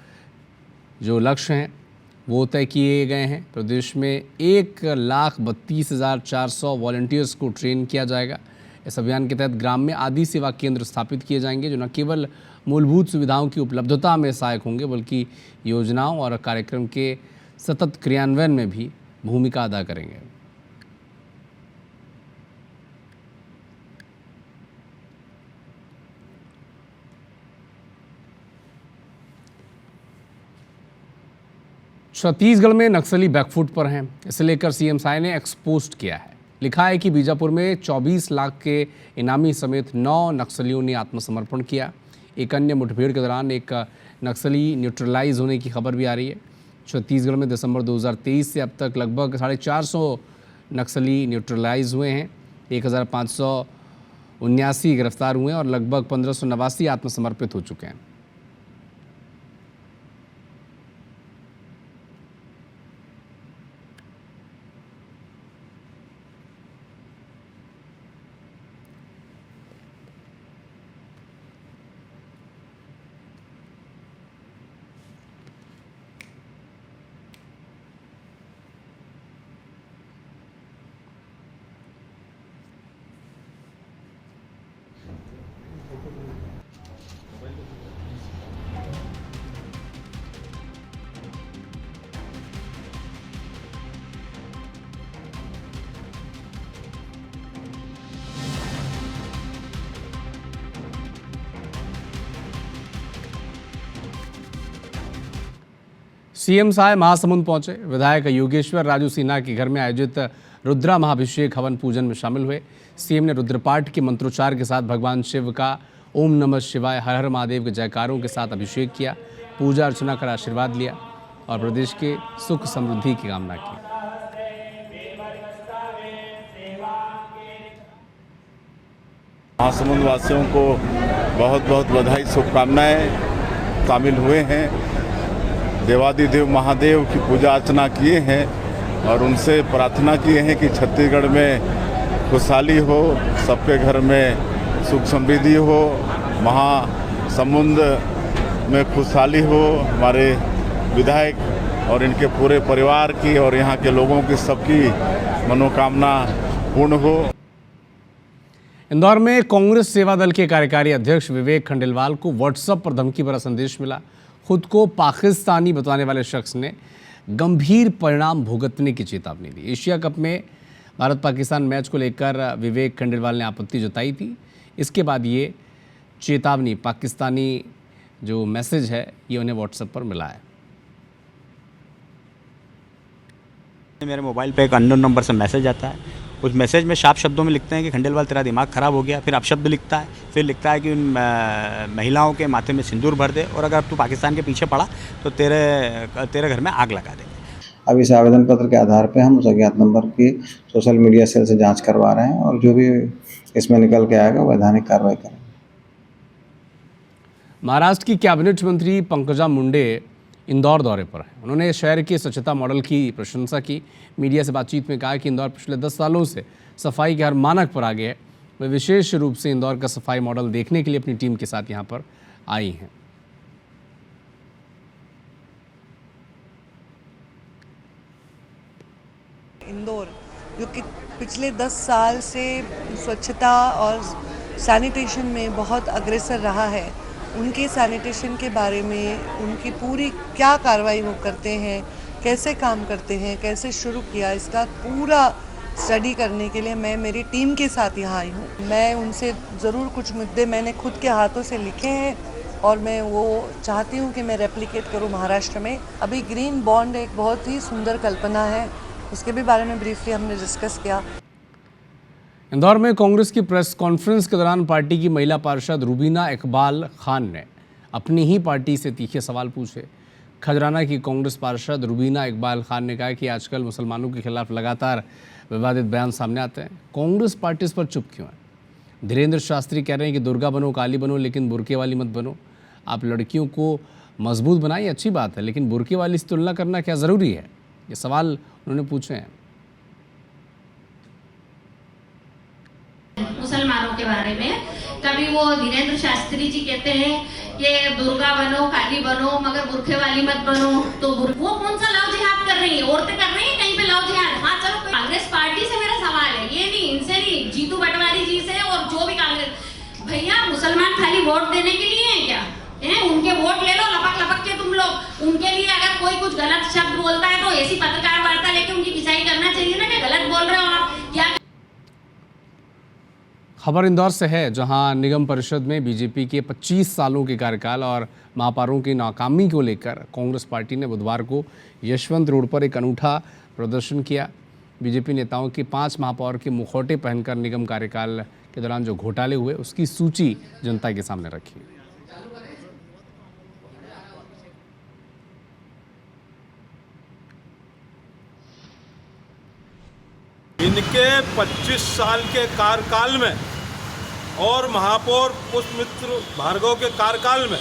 जो लक्ष्य हैं वो तय किए गए हैं। प्रदेश में 1,32,400 वॉलंटियर्स को ट्रेन किया जाएगा। इस अभियान के तहत ग्राम में आदि सेवा केंद्र स्थापित किए जाएंगे, जो न केवल मूलभूत सुविधाओं की उपलब्धता में सहायक होंगे बल्कि योजनाओं और कार्यक्रम के सतत क्रियान्वयन में भी भूमिका अदा करेंगे। छत्तीसगढ़ में नक्सली बैकफुट पर हैं, इसे लेकर सीएम साय ने एक्सपोस्ट किया है। लिखा है कि बीजापुर में 24 लाख के इनामी समेत 9 नक्सलियों ने आत्मसमर्पण किया। एक अन्य मुठभेड़ के दौरान एक नक्सली न्यूट्रलाइज होने की खबर भी आ रही है। छत्तीसगढ़ में दिसंबर 2023 से अब तक लगभग 450 नक्सली न्यूट्रलाइज हुए हैं। 1579 गिरफ्तार हुए हैं और लगभग 1589 आत्मसमर्पित हो चुके हैं। सीएम साय महासमुंद पहुंचे। विधायक योगेश्वर राजू सिन्हा के घर में आयोजित रुद्रा महाभिषेक हवन पूजन में शामिल हुए। सीएम ने रुद्रपाठ के मंत्रोच्चार के साथ भगवान शिव का ओम नमः शिवाय हर हर महादेव के जयकारों के साथ अभिषेक किया, पूजा अर्चना कर आशीर्वाद लिया और प्रदेश के सुख समृद्धि की कामना की। महासमुंद वासियों को बहुत बहुत बधाई, शुभकामनाएं। शामिल हुए हैं, देवादिदेव महादेव की पूजा अर्चना किए हैं और उनसे प्रार्थना किए हैं कि छत्तीसगढ़ में खुशहाली हो, सबके घर में सुख समृद्धि हो, महासमुंद में खुशहाली हो। हमारे विधायक और इनके पूरे परिवार की और यहाँ के लोगों की सबकी मनोकामना पूर्ण हो। इंदौर में कांग्रेस सेवा दल के कार्यकारी अध्यक्ष विवेक खंडेलवाल को व्हाट्सएप पर धमकी भरा संदेश मिला। खुद को पाकिस्तानी बताने वाले शख्स ने गंभीर परिणाम भुगतने की चेतावनी दी। एशिया कप में भारत पाकिस्तान मैच को लेकर विवेक खंडेलवाल ने आपत्ति जताई थी। इसके बाद ये चेतावनी, पाकिस्तानी जो मैसेज है, ये उन्हें व्हाट्सएप पर मिला है। मेरे मोबाइल पे एक अननोन नंबर से मैसेज आता है। उस मैसेज में साफ शब्दों में लिखते हैं कि खंडेलवाल तेरा दिमाग ख़राब हो गया। फिर अपशब्द लिखता है, फिर लिखता है कि उन महिलाओं के माथे में सिंदूर भर दे और अगर तू पाकिस्तान के पीछे पड़ा तो तेरे घर में आग लगा देंगे। अब इस आवेदन पत्र के आधार पे हम उस अज्ञात नंबर की सोशल मीडिया सेल से जांच करवा रहे हैं और जो भी इसमें निकल के आएगा वैधानिक कार्रवाई करेंगे। महाराष्ट्र की कैबिनेट मंत्री पंकजा मुंडे इंदौर दौरे पर हैं। उन्होंने शहर के स्वच्छता मॉडल की प्रशंसा की। मीडिया से बातचीत में कहा कि इंदौर पिछले 10 सालों से सफाई के हर मानक पर आगे है। वे विशेष रूप से इंदौर का सफाई मॉडल देखने के लिए अपनी टीम के साथ यहां पर आई हैं। इंदौर जो कि पिछले 10 साल से स्वच्छता और सैनिटेशन में बहुत अग्रसर रहा है, उनके सैनिटेशन के बारे में, उनकी पूरी क्या कार्रवाई वो करते हैं, कैसे काम करते हैं, कैसे शुरू किया, इसका पूरा स्टडी करने के लिए मैं मेरी टीम के साथ यहाँ आई हूँ। मैं उनसे ज़रूर कुछ मुद्दे मैंने खुद के हाथों से लिखे हैं और मैं वो चाहती हूँ कि मैं रेप्लिकेट करूँ महाराष्ट्र में। अभी ग्रीन बॉन्ड एक बहुत ही सुंदर कल्पना है, उसके भी बारे में ब्रीफली हमने डिस्कस किया। इंदौर में कांग्रेस की प्रेस कॉन्फ्रेंस के दौरान पार्टी की महिला पार्षद रुबीना इकबाल खान ने अपनी ही पार्टी से तीखे सवाल पूछे। खजराना की कांग्रेस पार्षद रुबीना इकबाल खान ने कहा कि आजकल मुसलमानों के खिलाफ लगातार विवादित बयान सामने आते हैं, कांग्रेस पार्टी इस पर चुप क्यों है? धीरेन्द्र शास्त्री कह रहे हैं कि दुर्गा बनो, काली बनो, लेकिन बुरके वाली मत बनो। आप लड़कियों को मजबूत बनाइए, अच्छी बात है, लेकिन बुरके वाली से तुलना करना क्या ज़रूरी है? ये सवाल उन्होंने पूछे हैं। मुसलमानों के बारे में कभी वो धीरेन्द्र शास्त्री जी कहते हैं कि दुर्गा बनो, काली बनो, मगर बुरखे वाली मत बनो। तो वो कौन सा लव जिहाद कर रही है? औरतें कर रही हैं कहीं पे लव जिहाद? हाँ चलो, कांग्रेस पार्टी से मेरा सवाल है, ये नहीं, इनसे नहीं, जीतू पटवारी जी से और जो भी कांग्रेस। भैया मुसलमान खाली वोट देने के लिए हैं क्या? उनके वोट ले लो लपक लपक के तुम लोग। उनके लिए अगर कोई कुछ गलत शब्द बोलता है तो ऐसी पत्रकार वार्ता लेके उनकी खिंचाई करना चाहिए ना कि गलत बोल रहे हो आप क्या। खबर इंदौर से है, जहां निगम परिषद में बीजेपी के 25 सालों के कार्यकाल और महापौरों की नाकामी को लेकर कांग्रेस पार्टी ने बुधवार को यशवंत रोड पर एक अनूठा प्रदर्शन किया। बीजेपी नेताओं के 5 महापौर के मुखौटे पहनकर निगम कार्यकाल के दौरान जो घोटाले हुए उसकी सूची जनता के सामने रखी। इनके 25 साल के कार्यकाल में और महापौर पुष्पमित्र भार्गव के कार्यकाल में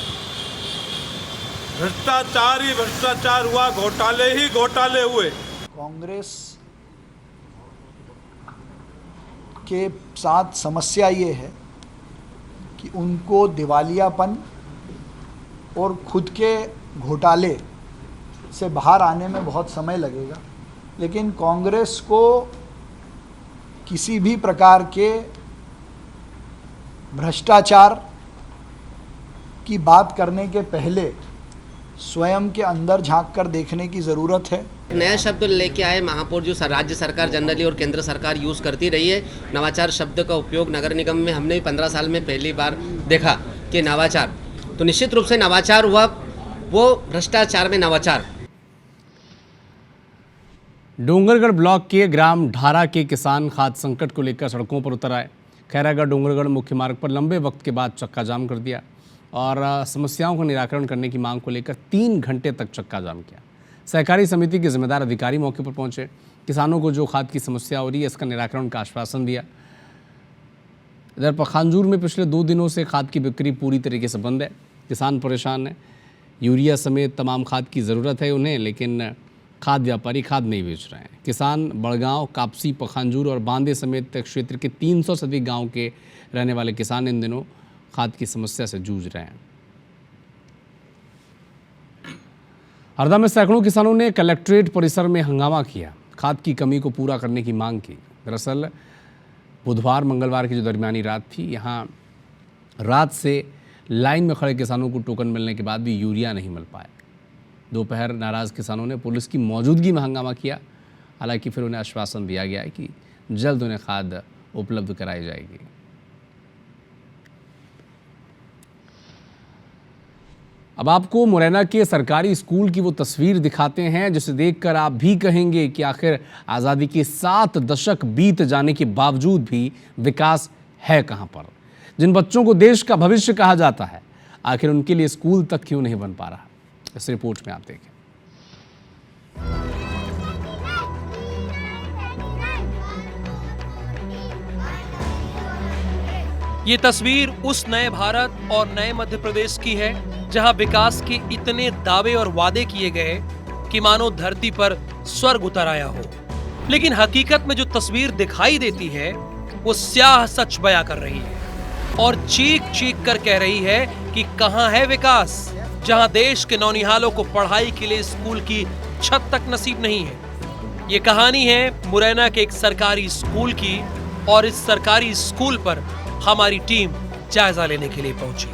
भ्रष्टाचार ही भ्रष्टाचार हुआ, घोटाले ही घोटाले हुए। कांग्रेस के साथ समस्या ये है कि उनको दिवालियापन और खुद के घोटाले से बाहर आने में बहुत समय लगेगा, लेकिन कांग्रेस को किसी भी प्रकार के भ्रष्टाचार की बात करने के पहले स्वयं के अंदर झांक कर देखने की ज़रूरत है। नया शब्द लेके आए महापौर जो राज्य सरकार जनरली और केंद्र सरकार यूज़ करती रही है। नवाचार शब्द का उपयोग नगर निगम में हमने भी 15 साल में पहली बार देखा कि नवाचार, तो निश्चित रूप से नवाचार हुआ, वो भ्रष्टाचार में नवाचार। डोंगरगढ़ ब्लॉक के ग्राम ढारा के किसान खाद्य संकट को लेकर सड़कों पर उतर आए। खैरागढ़ डोंगरगढ़ मुख्य मार्ग पर लंबे वक्त के बाद चक्का जाम कर दिया और समस्याओं का निराकरण करने की मांग को लेकर 3 घंटे तक चक्का जाम किया। सहकारी समिति के जिम्मेदार अधिकारी मौके पर पहुंचे, किसानों को जो खाद की समस्या हो रही है इसका निराकरण का आश्वासन दिया। इधर पखांजूर में पिछले 2 दिनों से खाद की बिक्री पूरी तरीके से बंद है। किसान परेशान है, यूरिया समेत तमाम खाद की ज़रूरत है उन्हें, लेकिन खाद व्यापारी खाद नहीं बेच रहे हैं। किसान बड़गांव, कापसी, पखांजूर और बांदे समेत क्षेत्र के 300 से अधिक गाँव के रहने वाले किसान इन दिनों खाद की समस्या से जूझ रहे हैं। हरदा में सैकड़ों किसानों ने कलेक्ट्रेट परिसर में हंगामा किया, खाद की कमी को पूरा करने की मांग की। दरअसल बुधवार मंगलवार की जो दरमियानी रात थी, यहाँ रात से लाइन में खड़े किसानों को टोकन मिलने के बाद भी यूरिया नहीं मिल पाया। दोपहर नाराज़ किसानों ने पुलिस की मौजूदगी में हंगामा किया। हालांकि फिर उन्हें आश्वासन दिया गया है कि जल्द उन्हें खाद उपलब्ध कराई जाएगी। अब आपको मुरैना के सरकारी स्कूल की वो तस्वीर दिखाते हैं जिसे देखकर आप भी कहेंगे कि आखिर आज़ादी के 7 दशक बीत जाने के बावजूद भी विकास है कहां पर। जिन बच्चों को देश का भविष्य कहा जाता है, आखिर उनके लिए स्कूल तक क्यों नहीं बन पा रहा, इस रिपोर्ट में आप देखें। ये तस्वीर उस नए भारत और नए मध्य प्रदेश की है जहां विकास के इतने दावे और वादे किए गए कि मानो धरती पर स्वर्ग उतर आया हो, लेकिन हकीकत में जो तस्वीर दिखाई देती है वो स्याह सच बयां कर रही है और चीख चीख कर कह रही है कि कहां है विकास, जहां देश के नौनिहालों को पढ़ाई के लिए स्कूल की छत तक नसीब नहीं है। ये कहानी है मुरैना के एक सरकारी स्कूल की और इस सरकारी स्कूल पर हमारी टीम जायजा लेने के लिए पहुंची।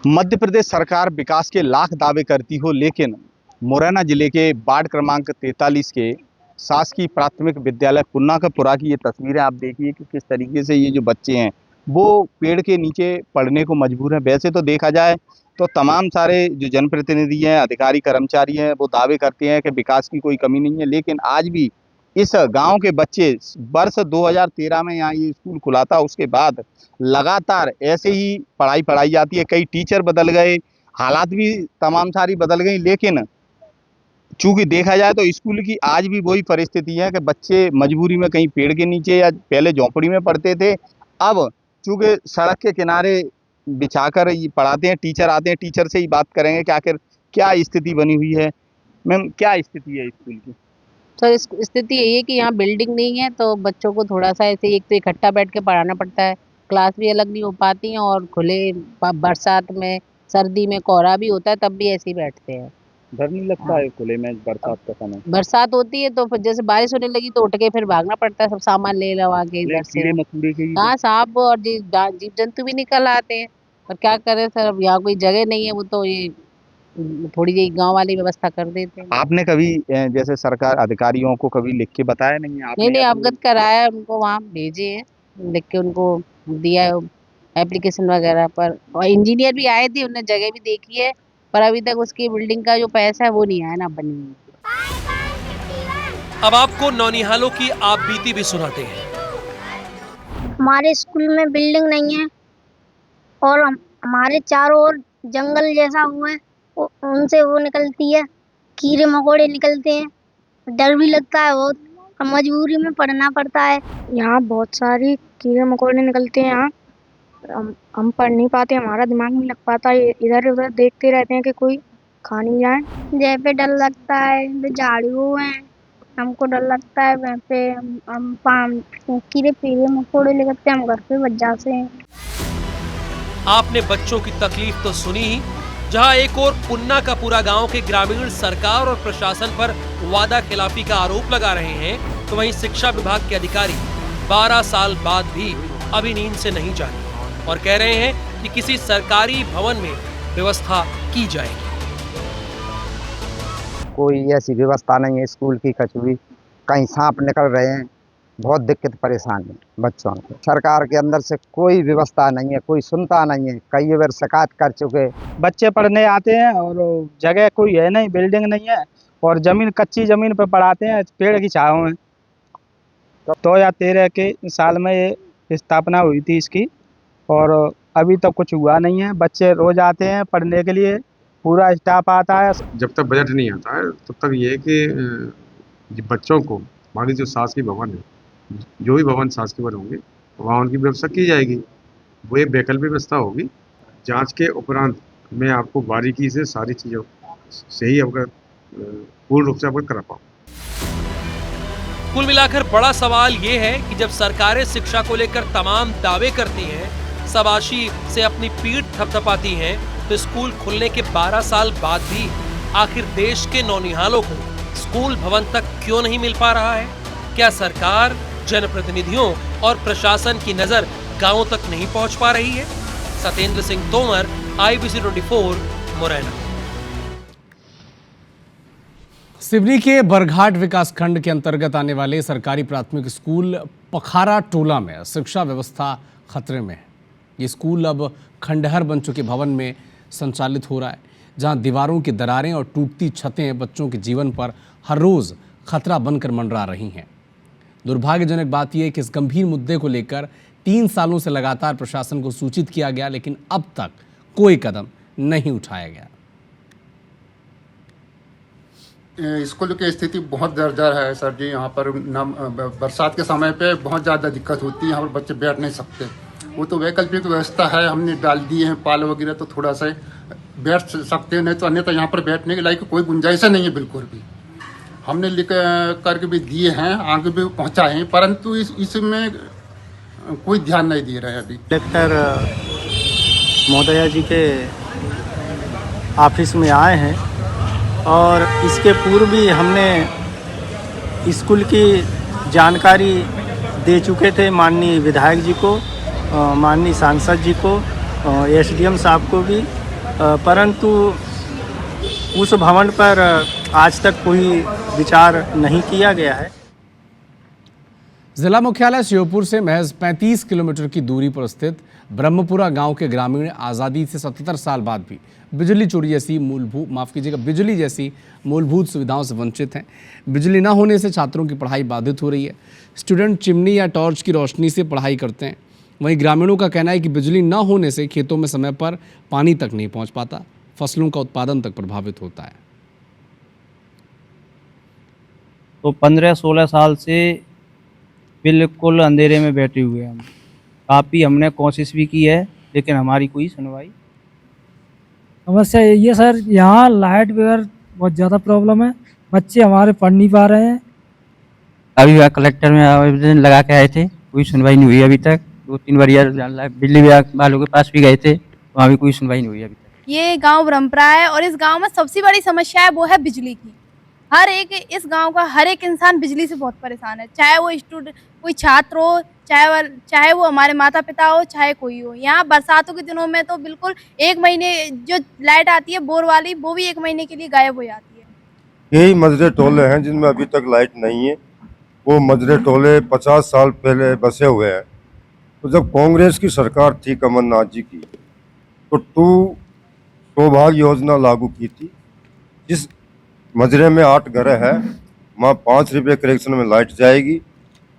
मध्य प्रदेश सरकार विकास के लाख दावे करती हो, लेकिन मुरैना जिले के वार्ड क्रमांक 43 के शासकीय प्राथमिक विद्यालय पुन्नाकपुरा की ये तस्वीरें आप देखिए कि किस तरीके से ये जो बच्चे हैं वो पेड़ के नीचे पढ़ने को मजबूर हैं। वैसे तो देखा जाए तो तमाम सारे जो जनप्रतिनिधि हैं, अधिकारी कर्मचारी हैं, वो दावे करते हैं कि विकास की कोई कमी नहीं है, लेकिन आज भी इस गांव के बच्चे वर्ष 2013 में यहाँ ये स्कूल खुला था, उसके बाद लगातार ऐसे ही पढ़ाई पढ़ाई जाती है। कई टीचर बदल गए, हालात भी तमाम सारी बदल गई, लेकिन चूँकि देखा जाए तो स्कूल की आज भी वही परिस्थिति है कि बच्चे मजबूरी में कहीं पेड़ के नीचे या पहले झोंपड़ी में पढ़ते थे, अब चूँकि सड़क के किनारे बिछाकर ये पढ़ाते हैं। टीचर आते हैं, टीचर से ही बात करेंगे कि आखिर क्या स्थिति बनी हुई है। मैम, क्या स्थिति है स्कूल की? सर, स्थिति यही है कि यहाँ बिल्डिंग नहीं है तो बच्चों को थोड़ा सा ऐसे एक तो इकट्ठा बैठ के पढ़ाना पड़ता है, क्लास भी अलग नहीं हो पाती हैं और खुले बरसात में, सर्दी में कोहरा भी होता है तब भी ऐसे ही बैठते हैं। डर नहीं लगता है खुले में बरसात का समय? बरसात होती है तो फिर जैसे बारिश होने लगी तो उठ के फिर भागना पड़ता है, सब सामान ले लवा के इधर से। हाँ, सांप और जीव जंतु भी निकल आते हैं, पर क्या करें सर, अब यहाँ कोई जगह नहीं है, वो तो ये थोड़ी देर गांव वाले व्यवस्था कर देते हैं। आपने कभी जैसे सरकार अधिकारियों को कभी लिख के बताया नहीं है आपने? नहीं अवगत कराया, उनको वहाँ भेजे हैं, लिख के उनको दिया है एप्लीकेशन वगैरह पर। और इंजीनियर भी आए थे, उन्होंने जगह भी देखी है, पर अभी तक उसकी बिल्डिंग का जो पैसा है वो नहीं आया ना बनी। अब आपको नौनिहालों की आप बीती भी सुनाते हैं। हमारे स्कूल में बिल्डिंग नहीं है और हमारे चारों ओर जंगल जैसा हुआ है, उनसे वो निकलती है, कीड़े मकोड़े निकलते हैं, डर भी लगता है बहुत और मजबूरी में पढ़ना पड़ता है। यहाँ बहुत सारी कीड़े मकोड़े निकलते हैं, यहाँ हम पढ़ नहीं पाते, हमारा दिमाग नहीं लग पाता, इधर उधर देखते रहते हैं कि कोई खा नहीं जाए। जहाँ पे डर लगता है झाड़ू है, हमको डर लगता है वहाँ पे हम कीड़े पीड़े मकोड़े लगते हैं, हम घर पे बच जाते हैं। आपने बच्चों की तकलीफ तो सुनी ही, जहां एक और पुन्ना का पूरा गांव के ग्रामीण सरकार और प्रशासन पर वादा खिलाफी का आरोप लगा रहे हैं, तो वहीं शिक्षा विभाग के अधिकारी 12 साल बाद भी अभी नींद से नहीं जागे और कह रहे हैं कि किसी सरकारी भवन में व्यवस्था की जाएगी। कोई ऐसी व्यवस्था नहीं है स्कूल की, कुछ भी कहीं सांप निकल रहे हैं, बहुत दिक्कत परेशानी बच्चों को। सरकार के अंदर से कोई व्यवस्था नहीं है, कोई सुनता नहीं है, कई बार शिकायत कर चुके। बच्चे पढ़ने आते हैं और जगह कोई है नहीं, बिल्डिंग नहीं है और जमीन कच्ची जमीन पर पढ़ाते हैं, पेड़ की छाँव में। 2013 के साल में ये स्थापना हुई थी इसकी और अभी तक कुछ हुआ नहीं है। बच्चे रोज आते हैं पढ़ने के लिए, पूरा स्टाफ आता है। जब तक बजट नहीं आता है तब तक ये है कि बच्चों को हमारी जो शासकीय भवन है, जो भी भवन शासकीय भवन होंगे वहाँ उनकी व्यवस्था की जाएगी। वो एक वैकल्पिक व्यवस्था होगी। जांच के उपरांत मैं आपको बारीकी से सारी चीज़ों से ही अवगत पूर्ण रूप से अवगत करा पाऊँ। कुल मिलाकर बड़ा सवाल ये है कि जब सरकारें शिक्षा को लेकर तमाम दावे करती हैं, शाबाशी से अपनी पीठ थपथपाती हैं, तो स्कूल खुलने के 12 साल बाद भी आखिर देश के नौनिहालों को स्कूल भवन तक क्यों नहीं मिल पा रहा है? क्या सरकार, जनप्रतिनिधियों और प्रशासन की नजर गांवों तक नहीं पहुंच पा रही है? सत्येंद्र सिंह तोमर, IBC 24, मुरैना। सिवनी के बरघाट विकासखंड के अंतर्गत आने वाले सरकारी प्राथमिक स्कूल पखारा टोला में शिक्षा व्यवस्था खतरे में है। ये स्कूल अब खंडहर बन चुके भवन में संचालित हो रहा है, जहां दीवारों की दरारें और टूटती छतें बच्चों के जीवन पर हर रोज खतरा बनकर मंडरा रही हैं। दुर्भाग्यजनक बात यह है कि इस गंभीर मुद्दे को लेकर 3 सालों से लगातार प्रशासन को सूचित किया गया, लेकिन अब तक कोई कदम नहीं उठाया गया। स्कूल की स्थिति बहुत दर्जा है सर जी। यहाँ पर बरसात के समय पे बहुत ज़्यादा दिक्कत होती है, यहाँ पर बच्चे बैठ नहीं सकते। वो तो वैकल्पिक व्यवस्था है, हमने डाल दिए हैं पाल वगैरह, तो थोड़ा सा बैठ सकते हैं, नहीं तो अन्यथा यहाँ पर बैठने के लायक कोई गुंजाइश नहीं है बिल्कुल भी। हमने लिख करके भी दिए हैं, आगे भी पहुँचाए हैं, परंतु इसमें कोई ध्यान नहीं दे रहे हैं अभी। कलेक्टर महोदया जी के ऑफिस में आए हैं और इसके पूर्व भी हमने स्कूल की जानकारी दे चुके थे माननीय विधायक जी को, माननीय सांसद जी को, SDM साहब को भी, परंतु उस भवन पर आज तक कोई विचार नहीं किया गया है। जिला मुख्यालय श्योपुर से महज 35 किलोमीटर की दूरी पर स्थित ब्रह्मपुरा गांव के ग्रामीण आज़ादी से 77 साल बाद भी बिजली जैसी मूलभूत सुविधाओं से वंचित हैं। बिजली न होने से छात्रों की पढ़ाई बाधित हो रही है। स्टूडेंट चिमनी या टॉर्च की रोशनी से पढ़ाई करते हैं। वहीं ग्रामीणों का कहना है कि बिजली न होने से खेतों में समय पर पानी तक नहीं पहुंच पाता, फसलों का उत्पादन तक प्रभावित होता है। तो 15-16 साल से बिल्कुल अंधेरे में बैठे हुए हैं हम। काफ़ी हमने कोशिश भी की है, लेकिन हमारी कोई सुनवाई। समस्या यही है सर, यहाँ लाइट बगैर बहुत ज़्यादा प्रॉब्लम है, बच्चे हमारे पढ़ नहीं पा रहे हैं। अभी कलेक्टर में आवेदन लगा के आए थे, कोई सुनवाई नहीं हुई अभी तक। 2-3 बार बिजली विभाग वालों के पास भी गए थे, वहाँ भी कोई सुनवाई नहीं हुई अभी तक। ये गांव ब्रह्मपुरा है और इस गांव में सबसे बड़ी समस्या है वो है बिजली की। हर एक इस गांव का हर एक इंसान बिजली से बहुत परेशान है, चाहे वो स्टूडेंट कोई छात्र हो, चाहे वो हमारे माता पिता हो, चाहे कोई हो। यहाँ बरसातों के दिनों में तो बिल्कुल 1 महीने जो लाइट आती है बोर वाली, वो भी 1 महीने के लिए गायब हो जाती है। यही मजरे टोले हैं जिनमें अभी तक लाइट नहीं है। वो मजरे टोले 50 साल पहले बसे हुए हैं। तो जब कांग्रेस की सरकार थी कमलनाथ जी की, तो 2 सौभाग्य योजना लागू की थी। जिस मजरे में 8 घर है, वहाँ 5 रुपये कनेक्शन में लाइट जाएगी।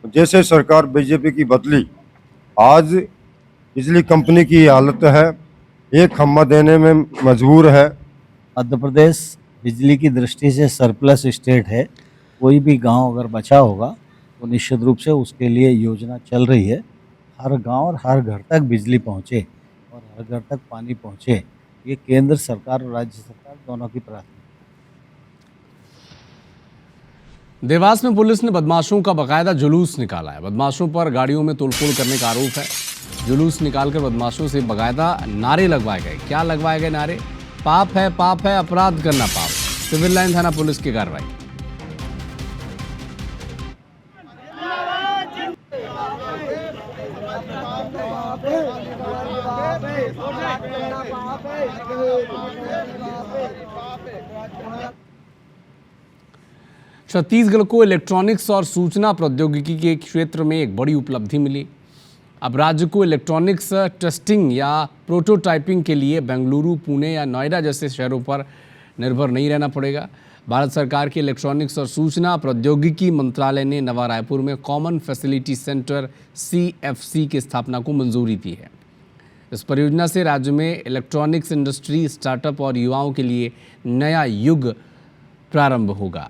जैसे सरकार बीजेपी की बदली, आज बिजली कंपनी की हालत है, एक खम्मा देने में मजबूर है। मध्य प्रदेश बिजली की दृष्टि से सरप्लस स्टेट है। कोई भी गांव अगर बचा होगा तो निश्चित रूप से उसके लिए योजना चल रही है। हर गांव और हर घर तक बिजली पहुंचे और हर घर तक पानी पहुंचे, ये केंद्र सरकार और राज्य सरकार दोनों की प्राथमिकता। देवास में पुलिस ने बदमाशों का बकायदा जुलूस निकाला है। बदमाशों पर गाड़ियों में तोड़फोड़ करने का आरोप है। जुलूस निकालकर बदमाशों से बकायदा नारे लगवाए गए। क्या लगवाए गए नारे? पाप है अपराध करना पाप। सिविल लाइन थाना पुलिस की कार्रवाई। छत्तीसगढ़ को इलेक्ट्रॉनिक्स और सूचना प्रौद्योगिकी के क्षेत्र में एक बड़ी उपलब्धि मिली। अब राज्य को इलेक्ट्रॉनिक्स टेस्टिंग या प्रोटोटाइपिंग के लिए बेंगलुरु, पुणे या नोएडा जैसे शहरों पर निर्भर नहीं रहना पड़ेगा। भारत सरकार के इलेक्ट्रॉनिक्स और सूचना प्रौद्योगिकी मंत्रालय ने नवा रायपुर में कॉमन फैसिलिटी सेंटर CFC की स्थापना को मंजूरी दी है। इस परियोजना से राज्य में इलेक्ट्रॉनिक्स इंडस्ट्री, स्टार्टअप और युवाओं के लिए नया युग प्रारंभ होगा।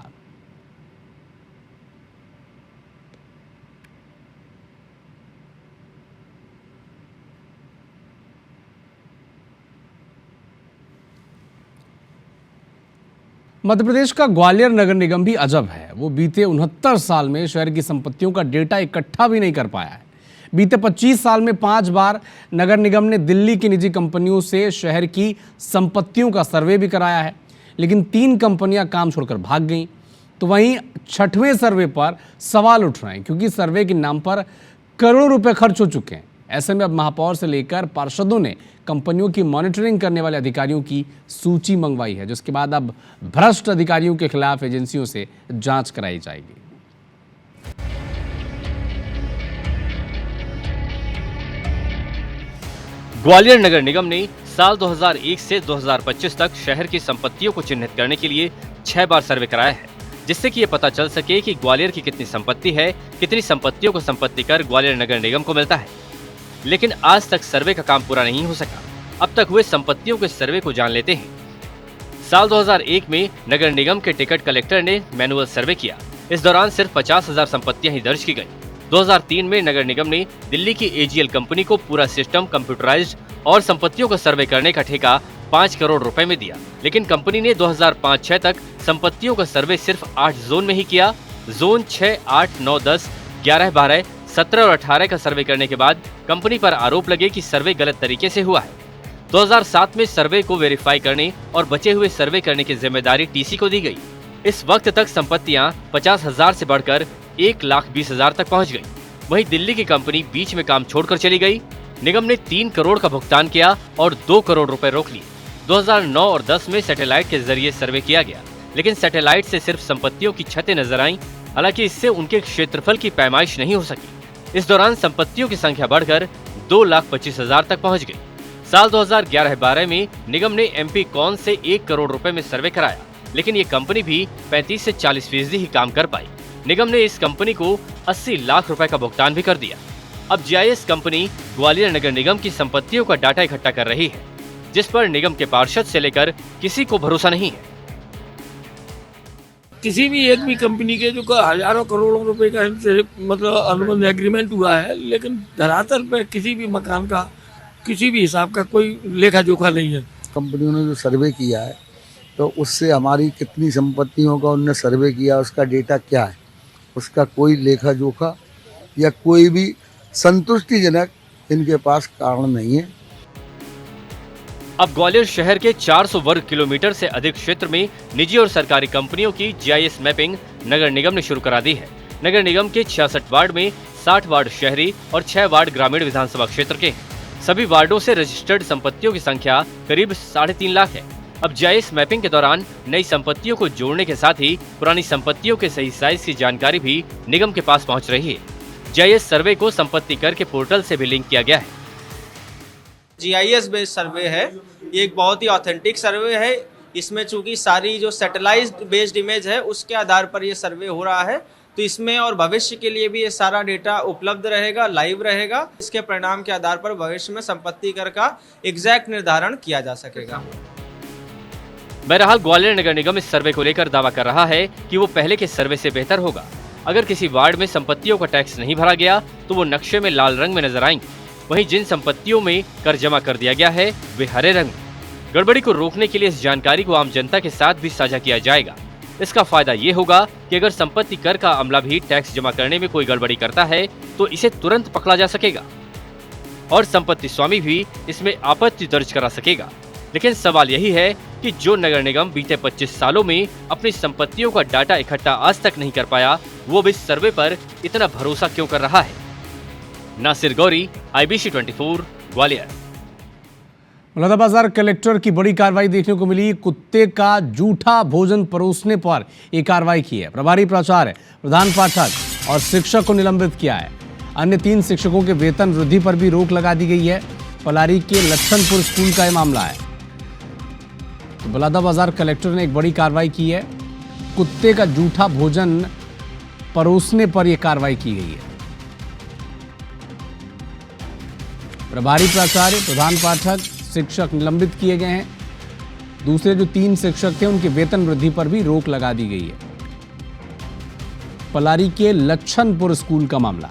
मध्य प्रदेश का ग्वालियर नगर निगम भी अजब है। वो बीते 69 साल में शहर की संपत्तियों का डेटा इकट्ठा भी नहीं कर पाया है। बीते 25 साल में 5 बार नगर निगम ने दिल्ली की निजी कंपनियों से शहर की संपत्तियों का सर्वे भी कराया है, लेकिन 3 कंपनियां काम छोड़कर भाग गईं। तो वहीं 6वें सर्वे पर सवाल उठ रहे हैं, क्योंकि सर्वे के नाम पर करोड़ों रुपए खर्च हो चुके हैं। ऐसे में अब महापौर से लेकर पार्षदों ने कंपनियों की मॉनिटरिंग करने वाले अधिकारियों की सूची मंगवाई है, जिसके बाद अब भ्रष्ट अधिकारियों के खिलाफ एजेंसियों से जांच कराई जाएगी। ग्वालियर नगर निगम ने साल 2001 से 2025 तक शहर की संपत्तियों को चिन्हित करने के लिए 6 बार सर्वे कराया है, जिससे कि ये पता चल सके कि ग्वालियर की कितनी संपत्ति है, कितनी संपत्तियों को संपत्ति कर ग्वालियर नगर निगम को मिलता है। लेकिन आज तक सर्वे का काम पूरा नहीं हो सका। अब तक हुए संपत्तियों के सर्वे को जान लेते हैं। साल 2001 में नगर निगम के टिकट कलेक्टर ने मैनुअल सर्वे किया। इस दौरान सिर्फ 50,000 संपत्तियां ही दर्ज की गई। 2003 में नगर निगम ने दिल्ली की AGL कंपनी को पूरा सिस्टम कंप्यूटराइज्ड और संपत्तियों को सर्वे करने का ठेका 5 करोड़ रुपए में दिया, लेकिन कंपनी ने 2005-06 तक संपत्तियों का सर्वे सिर्फ 8 जोन में ही किया। जोन 6, 8, 9, 10, 11, 12, 17 और 18 का सर्वे करने के बाद कंपनी पर आरोप लगे कि सर्वे गलत तरीके से हुआ है। 2007 में सर्वे को वेरीफाई करने और बचे हुए सर्वे करने की जिम्मेदारी TC को दी गई। इस वक्त तक संपत्तियां 50,000 से बढ़कर 1,20,000 तक पहुंच गई। वहीं दिल्ली की कंपनी बीच में काम छोड़कर चली गई। निगम ने 3 करोड़ का भुगतान किया और 2 करोड़ रुपए रोक लिए। 2009 और 10 में सैटेलाइट के जरिए सर्वे किया गया, लेकिन सैटेलाइट से सिर्फ संपत्तियों की छतें नजर आईं, हालांकि इससे उनके क्षेत्रफल की पैमाइश नहीं हो सकी। इस दौरान संपत्तियों की संख्या बढ़कर 2,25,000 तक पहुंच गई। साल 2011-12 में निगम ने MP कॉन से 1 करोड़ रुपए में सर्वे कराया, लेकिन ये कंपनी भी 35 से 40% ही काम कर पाई। निगम ने इस कंपनी को 80 लाख रुपए का भुगतान भी कर दिया। अब GIS कंपनी ग्वालियर नगर निगम की संपत्तियों का डाटा इकट्ठा कर रही है, जिस पर निगम के पार्षद से लेकर किसी को भरोसा नहीं है। किसी भी एक भी कंपनी के जो हजारों करोड़ों रुपए का मतलब अनुबंध एग्रीमेंट हुआ है, लेकिन धरातल पे किसी भी मकान का किसी भी हिसाब का कोई लेखा जोखा नहीं है। कंपनियों ने जो सर्वे किया है, तो उससे हमारी कितनी संपत्तियों का उन्होंने सर्वे किया, उसका डेटा क्या है, उसका कोई लेखा जोखा या कोई भी संतुष्टिजनक इनके पास कारण नहीं है। अब ग्वालियर शहर के 400 वर्ग किलोमीटर से अधिक क्षेत्र में निजी और सरकारी कंपनियों की GIS मैपिंग नगर निगम ने शुरू करा दी है। नगर निगम के 66 वार्ड में 60 वार्ड शहरी और 6 वार्ड ग्रामीण विधानसभा क्षेत्र के हैं। सभी वार्डों से रजिस्टर्ड संपत्तियों की संख्या करीब 3.5 लाख है। अब GIS मैपिंग के दौरान नई संपत्तियों को जोड़ने के साथ ही पुरानी संपत्तियों के सही साइज की जानकारी भी निगम के पास पहुंच रही है। GIS सर्वे को संपत्ति कर के पोर्टल से भी लिंक किया गया है। GIS बेस्ड सर्वे है, ये एक बहुत ही ऑथेंटिक सर्वे है। इसमें चूंकि सारी जो सैटेलाइट बेस्ड इमेज है उसके आधार पर ये सर्वे हो रहा है, तो इसमें और भविष्य के लिए भी ये सारा डेटा उपलब्ध रहेगा, लाइव रहेगा। इसके परिणाम के आधार पर भविष्य में संपत्ति कर का एग्जैक्ट निर्धारण किया जा सकेगा। बहरहाल ग्वालियर नगर निगम इस सर्वे को लेकर दावा कर रहा है कि वो पहले के सर्वे से बेहतर होगा। अगर किसी वार्ड में संपत्तियों का टैक्स नहीं भरा गया तो वो नक्शे में लाल रंग में नजर आएंगे, वहीं जिन संपत्तियों में कर जमा कर दिया गया है वे हरे रंग में। गड़बड़ी को रोकने के लिए इस जानकारी को आम जनता के साथ भी साझा किया जाएगा। इसका फायदा ये होगा कि अगर संपत्ति कर का अमला भी टैक्स जमा करने में कोई गड़बड़ी करता है तो इसे तुरंत पकड़ा जा सकेगा और संपत्ति स्वामी भी इसमें आपत्ति दर्ज करा सकेगा। लेकिन सवाल यही है कि जो नगर निगम बीते 25 सालों में अपनी संपत्तियों का डाटा इकट्ठा आज तक नहीं कर पाया, वो भी इस सर्वे पर इतना भरोसा क्यों कर रहा है? नासिर गौरी, IBC 24, ग्वालियर। मुरादाबाद कलेक्टर की बड़ी कार्रवाई देखने को मिली। कुत्ते का जूठा भोजन परोसने पर यह कार्रवाई की है। प्रभारी प्राचार्य, प्रधान पाठक और शिक्षक को निलंबित किया है। अन्य 3 शिक्षकों के वेतन वृद्धि पर भी रोक लगा दी गई है। पलारी के लच्छनपुर स्कूल का यह मामला है। तो बलौदाबाजार कलेक्टर ने एक बड़ी कार्रवाई की है। कुत्ते का जूठा भोजन परोसने पर यह कार्रवाई की गई है। प्रभारी प्राचार्य, प्रधान पाठक, शिक्षक निलंबित किए गए हैं। दूसरे जो 3 शिक्षक थे उनके वेतन वृद्धि पर भी रोक लगा दी गई है। पलारी के लच्छनपुर स्कूल का मामला।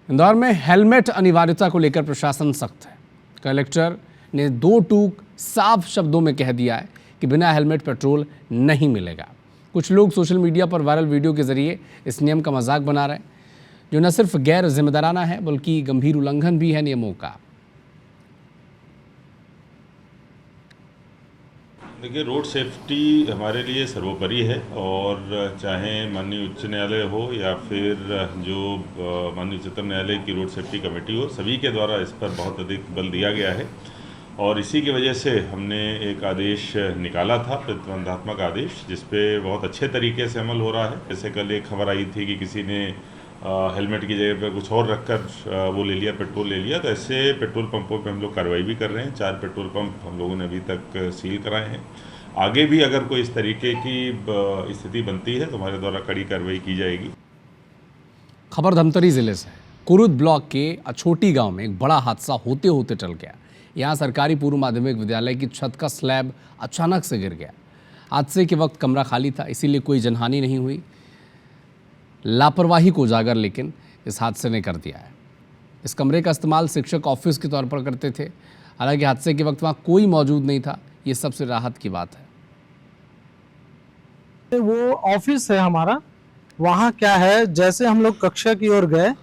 इंदौर में हेलमेट अनिवार्यता को लेकर प्रशासन सख्त है। कलेक्टर ने 2 टूक साफ शब्दों में कह दिया है कि बिना हेलमेट पेट्रोल नहीं मिलेगा। कुछ लोग सोशल मीडिया पर वायरल वीडियो के जरिए इस नियम का मजाक बना रहे हैं, जो न सिर्फ गैर जिम्मेदाराना है बल्कि गंभीर उल्लंघन भी है नियमों का। देखिए, रोड सेफ्टी हमारे लिए सर्वोपरि है और चाहे माननीय उच्च न्यायालय हो या फिर जो माननीय उच्चतम न्यायालय की रोड सेफ्टी कमेटी हो, सभी के द्वारा इस पर बहुत अधिक बल दिया गया है। और इसी की वजह से हमने एक आदेश निकाला था, प्रतिबंधात्मक आदेश, जिस पे बहुत अच्छे तरीके से अमल हो रहा है। जैसे कल एक खबर आई थी कि किसी ने हेलमेट की जगह पर कुछ और रखकर वो ले लिया, पेट्रोल ले लिया। तो ऐसे पेट्रोल पंपों पे हम लोग कार्रवाई भी कर रहे हैं। 4 पेट्रोल पंप हम लोगों ने अभी तक सील कराए हैं। आगे भी अगर कोई इस तरीके की स्थिति बनती है तो हमारे द्वारा कड़ी कार्रवाई की जाएगी। खबर धमतरी जिले से। कुरुद ब्लॉक के अछोटी गांव में एक बड़ा हादसा होते होते टल गया। यहाँ सरकारी पूर्व माध्यमिक विद्यालय की छत का स्लैब अचानक से गिर गया। हादसे के वक्त कमरा खाली था, इसीलिए कोई जनहानि नहीं हुई। लापरवाही को उजागर लेकिन इस हादसे ने कर दिया है। इस कमरे का इस्तेमाल शिक्षक ऑफिस के तौर पर करते थे। हालांकि हादसे के वक्त वहाँ कोई मौजूद नहीं था। ये सबसे राहत की बात है। वो ऑफिस है हमारा, वहाँ क्या है, जैसे हम लोग कक्षा की ओर गए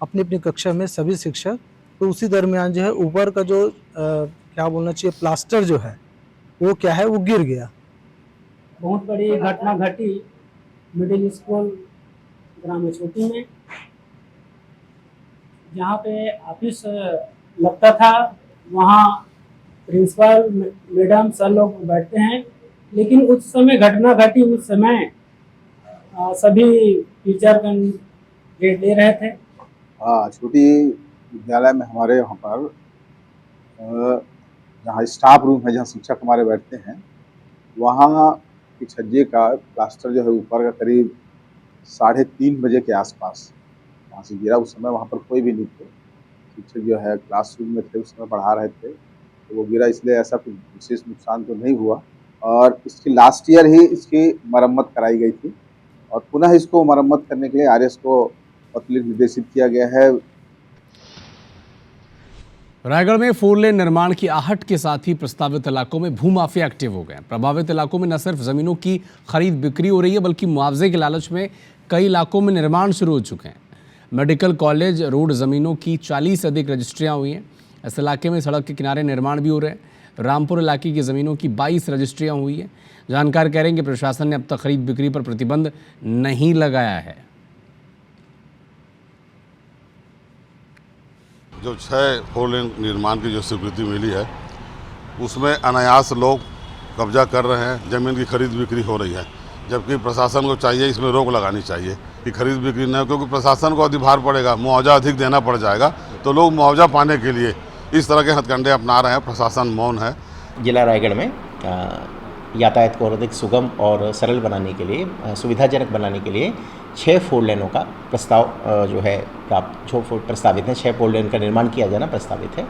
अपनी अपनी कक्षा में सभी शिक्षक, तो उसी दरमियान जो है ऊपर का जो क्या बोलना चाहिए प्लास्टर जो है वो क्या है वो गिर गया। बहुत बड़ी घटना घटी मिडिल स्कूल ग्राम छोटी में, जहाँ पे ऑफिस लगता था। वहाँ प्रिंसिपल मैडम सर लोग बैठते हैं, लेकिन उस समय घटना घटी, उस समय सभी टीचर का ग्रेड ले रहे थे। हाँ, छोटी विद्यालय में हमारे यहाँ पर जहाँ स्टाफ रूम है, जहाँ शिक्षक हमारे बैठते हैं, वहाँ की छज्जे का प्लास्टर जो है ऊपर का करीब 3:30 बजे के आसपास वहाँ से गिरा। उस समय वहाँ पर कोई भी नहीं थे। शिक्षक जो है क्लासरूम में थे, उस समय पढ़ा रहे थे, तो वो गिरा। इसलिए ऐसा कुछ विशेष नुकसान तो नहीं हुआ। और इसकी लास्ट ईयर ही इसकी मरम्मत कराई गई थी और पुनः इसको मरम्मत करने के लिए RS को अतिरिक्त निर्देशित किया गया है। रायगढ़ में 4 लेन निर्माण की आहट के साथ ही प्रस्तावित इलाकों में भूमाफिया एक्टिव हो गए। प्रभावित इलाकों में न सिर्फ जमीनों की खरीद बिक्री हो रही है, बल्कि मुआवजे के लालच में कई इलाकों में निर्माण शुरू हो चुके हैं। मेडिकल कॉलेज रोड ज़मीनों की 40 से अधिक रजिस्ट्रियाँ हुई हैं। इस इलाके में सड़क के किनारे निर्माण भी हो रहे हैं। रामपुर इलाके की ज़मीनों की 22 रजिस्ट्रियाँ हुई हैं। जानकार कह रहे हैं कि प्रशासन ने अब तक खरीद बिक्री पर प्रतिबंध नहीं लगाया है। जो 6 फोर लेन निर्माण की जो स्वीकृति मिली है उसमें अनायास लोग कब्जा कर रहे हैं, ज़मीन की खरीद बिक्री हो रही है, जबकि प्रशासन को चाहिए इसमें रोक लगानी चाहिए कि खरीद बिक्री न हो, क्योंकि प्रशासन को अधिभार पड़ेगा, मुआवजा अधिक देना पड़ जाएगा, तो लोग मुआवजा पाने के लिए इस तरह के हथकंडे अपना रहे हैं। प्रशासन मौन है। जिला रायगढ़ में यातायात को अधिक सुगम और सरल बनाने के लिए, सुविधाजनक बनाने के लिए 6 फोर लेनों का प्रस्ताव जो है प्रस्तावित है। 6 फोर लेन का निर्माण किया जाना प्रस्तावित है।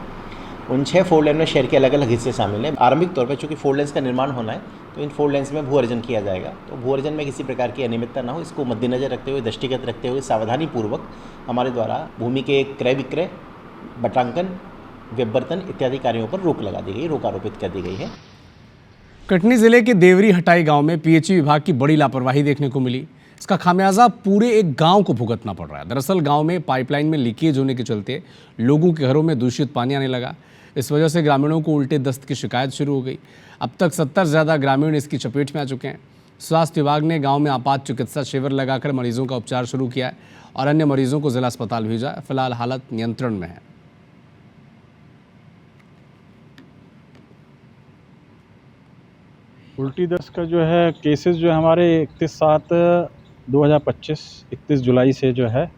उन 6 फोर लेन में शहर के अलग अलग हिस्से शामिल हैं। आरंभिक तौर पर चूँकि 4 लेन्स का निर्माण होना है तो इन 4 लेन्स में भू अर्जन किया जाएगा। तो भू अर्जन में किसी प्रकार की अनियमितता ना हो, इसको मद्देनजर रखते हुए, दृष्टिगत रखते हुए सावधानी पूर्वक हमारे द्वारा भूमि के क्रय विक्रय, बटांकन, व्यवर्तन इत्यादि कार्यों पर रोक लगा दी गई, रोक आरोपित कर दी गई है। कटनी जिले के देवरी हटाई गांव में पीएचई विभाग की बड़ी लापरवाही देखने को मिली। इसका खामियाजा पूरे एक गांव को भुगतना पड़ रहा है। दरअसल गांव में पाइपलाइन में लीकेज होने के चलते लोगों के घरों में दूषित पानी आने लगा। इस वजह से ग्रामीणों को उल्टे दस्त की शिकायत शुरू हो गई। अब तक 70 से ज़्यादा ग्रामीण इसकी चपेट में आ चुके हैं। स्वास्थ्य विभाग ने गांव में आपात चिकित्सा शिविर लगाकर मरीजों का उपचार शुरू किया है और अन्य मरीजों को जिला अस्पताल भेजा है। फिलहाल हालत नियंत्रण में है। उल्टी दस्त का जो है केसेस जो हमारे 31/7/2025 31 जुलाई से जो है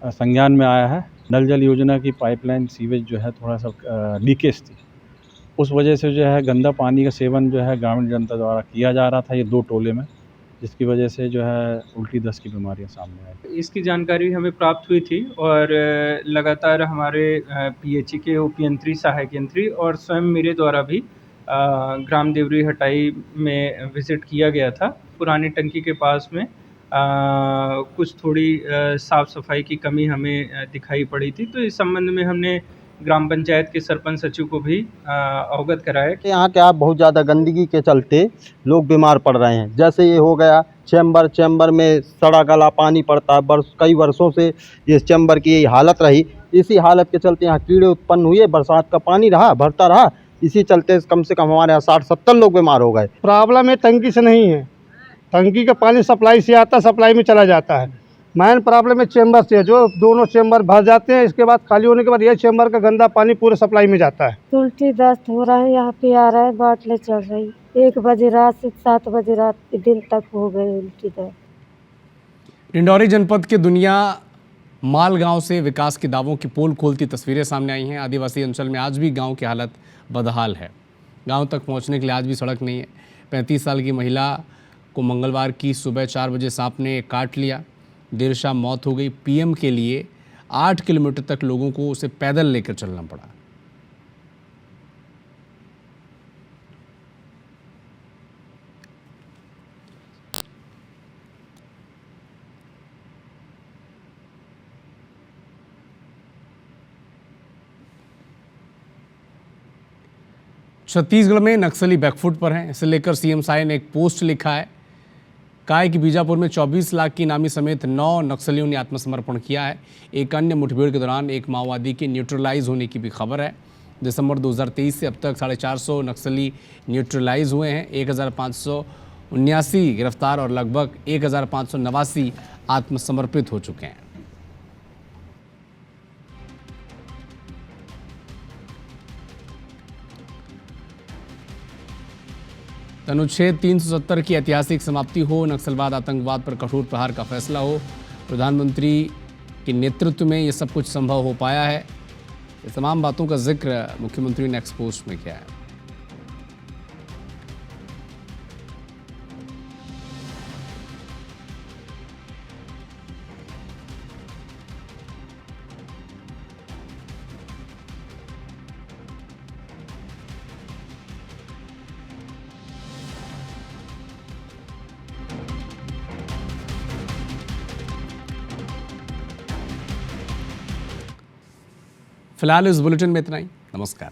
संज्ञान में आया है। नल जल योजना की पाइपलाइन सीवेज जो है थोड़ा सा लीकेज थी, उस वजह से जो है गंदा पानी का सेवन जो है ग्रामीण जनता द्वारा किया जा रहा था ये 2 टोले में, जिसकी वजह से जो है उल्टी दस्त की बीमारियां सामने आई। इसकी जानकारी हमें प्राप्त हुई थी और लगातार हमारे पीएचई के उपयंत्री, सहायक यंत्री और स्वयं मेरे द्वारा भी ग्राम देवरी हटाई में विज़िट किया गया था। पुरानी टंकी के पास में कुछ थोड़ी साफ़ सफाई की कमी हमें दिखाई पड़ी थी, तो इस संबंध में हमने ग्राम पंचायत के सरपंच सचिव को भी अवगत कराया कि यहाँ क्या बहुत ज़्यादा गंदगी के चलते लोग बीमार पड़ रहे हैं। जैसे ये हो गया चैम्बर में सड़ा गला पानी पड़ता है, कई वर्षों से इस चैम्बर की हालत रही। इसी हालत के चलते यहाँ कीड़े उत्पन्न हुए, बरसात का पानी रहा भरता रहा, इसी चलते कम से कम हमारे यहाँ 60-70 लोग बीमार हो गए। प्रॉब्लम है टंकी से नहीं है, टंकी का पानी सप्लाई से आता, सप्लाई में चला जाता है। मेन प्रॉब्लम है चैम्बर से, जो दोनों चैम्बर भर जाते हैं, इसके बाद खाली होने के बाद ये चैम्बर का गंदा पानी पूरे सप्लाई में जाता है। उल्टी दस्त हो रहा है, यहाँ पे आ रहा है, बाटले चल रही। 1 बजे रात से 7 बजे रात दिन तक हो गए उल्टी दस्त। डिंडौरी जनपद के दुनिया माल गांव से विकास के दावों की पोल खोलती तस्वीरें सामने आई हैं। आदिवासी अंचल में आज भी गांव की हालत बदहाल है। गांव तक पहुंचने के लिए आज भी सड़क नहीं है। 35 साल की महिला को मंगलवार की सुबह 4 बजे सांप ने काट लिया। देर शाम मौत हो गई। पीएम के लिए 8 किलोमीटर तक लोगों को उसे पैदल लेकर चलना पड़ा। छत्तीसगढ़ में नक्सली बैकफुट पर हैं। इसे लेकर सीएम साय ने एक पोस्ट लिखा है। काय कि बीजापुर में 24 लाख की इनामी समेत 9 नक्सलियों ने आत्मसमर्पण किया है। एक अन्य मुठभेड़ के दौरान एक माओवादी के न्यूट्रलाइज होने की भी खबर है। दिसंबर 2023 से अब तक 450 नक्सली न्यूट्रलाइज हुए हैं। 1579 गिरफ्तार और लगभग 1589 आत्मसमर्पित हो चुके हैं। अनुच्छेद 370 की ऐतिहासिक समाप्ति हो, नक्सलवाद आतंकवाद पर कठोर प्रहार का फैसला हो। प्रधानमंत्री के नेतृत्व में ये सब कुछ संभव हो पाया है। ये तमाम बातों का जिक्र मुख्यमंत्री ने एक्सपोस्ट में किया है। फिलहाल इस बुलेटिन में इतना ही। नमस्कार।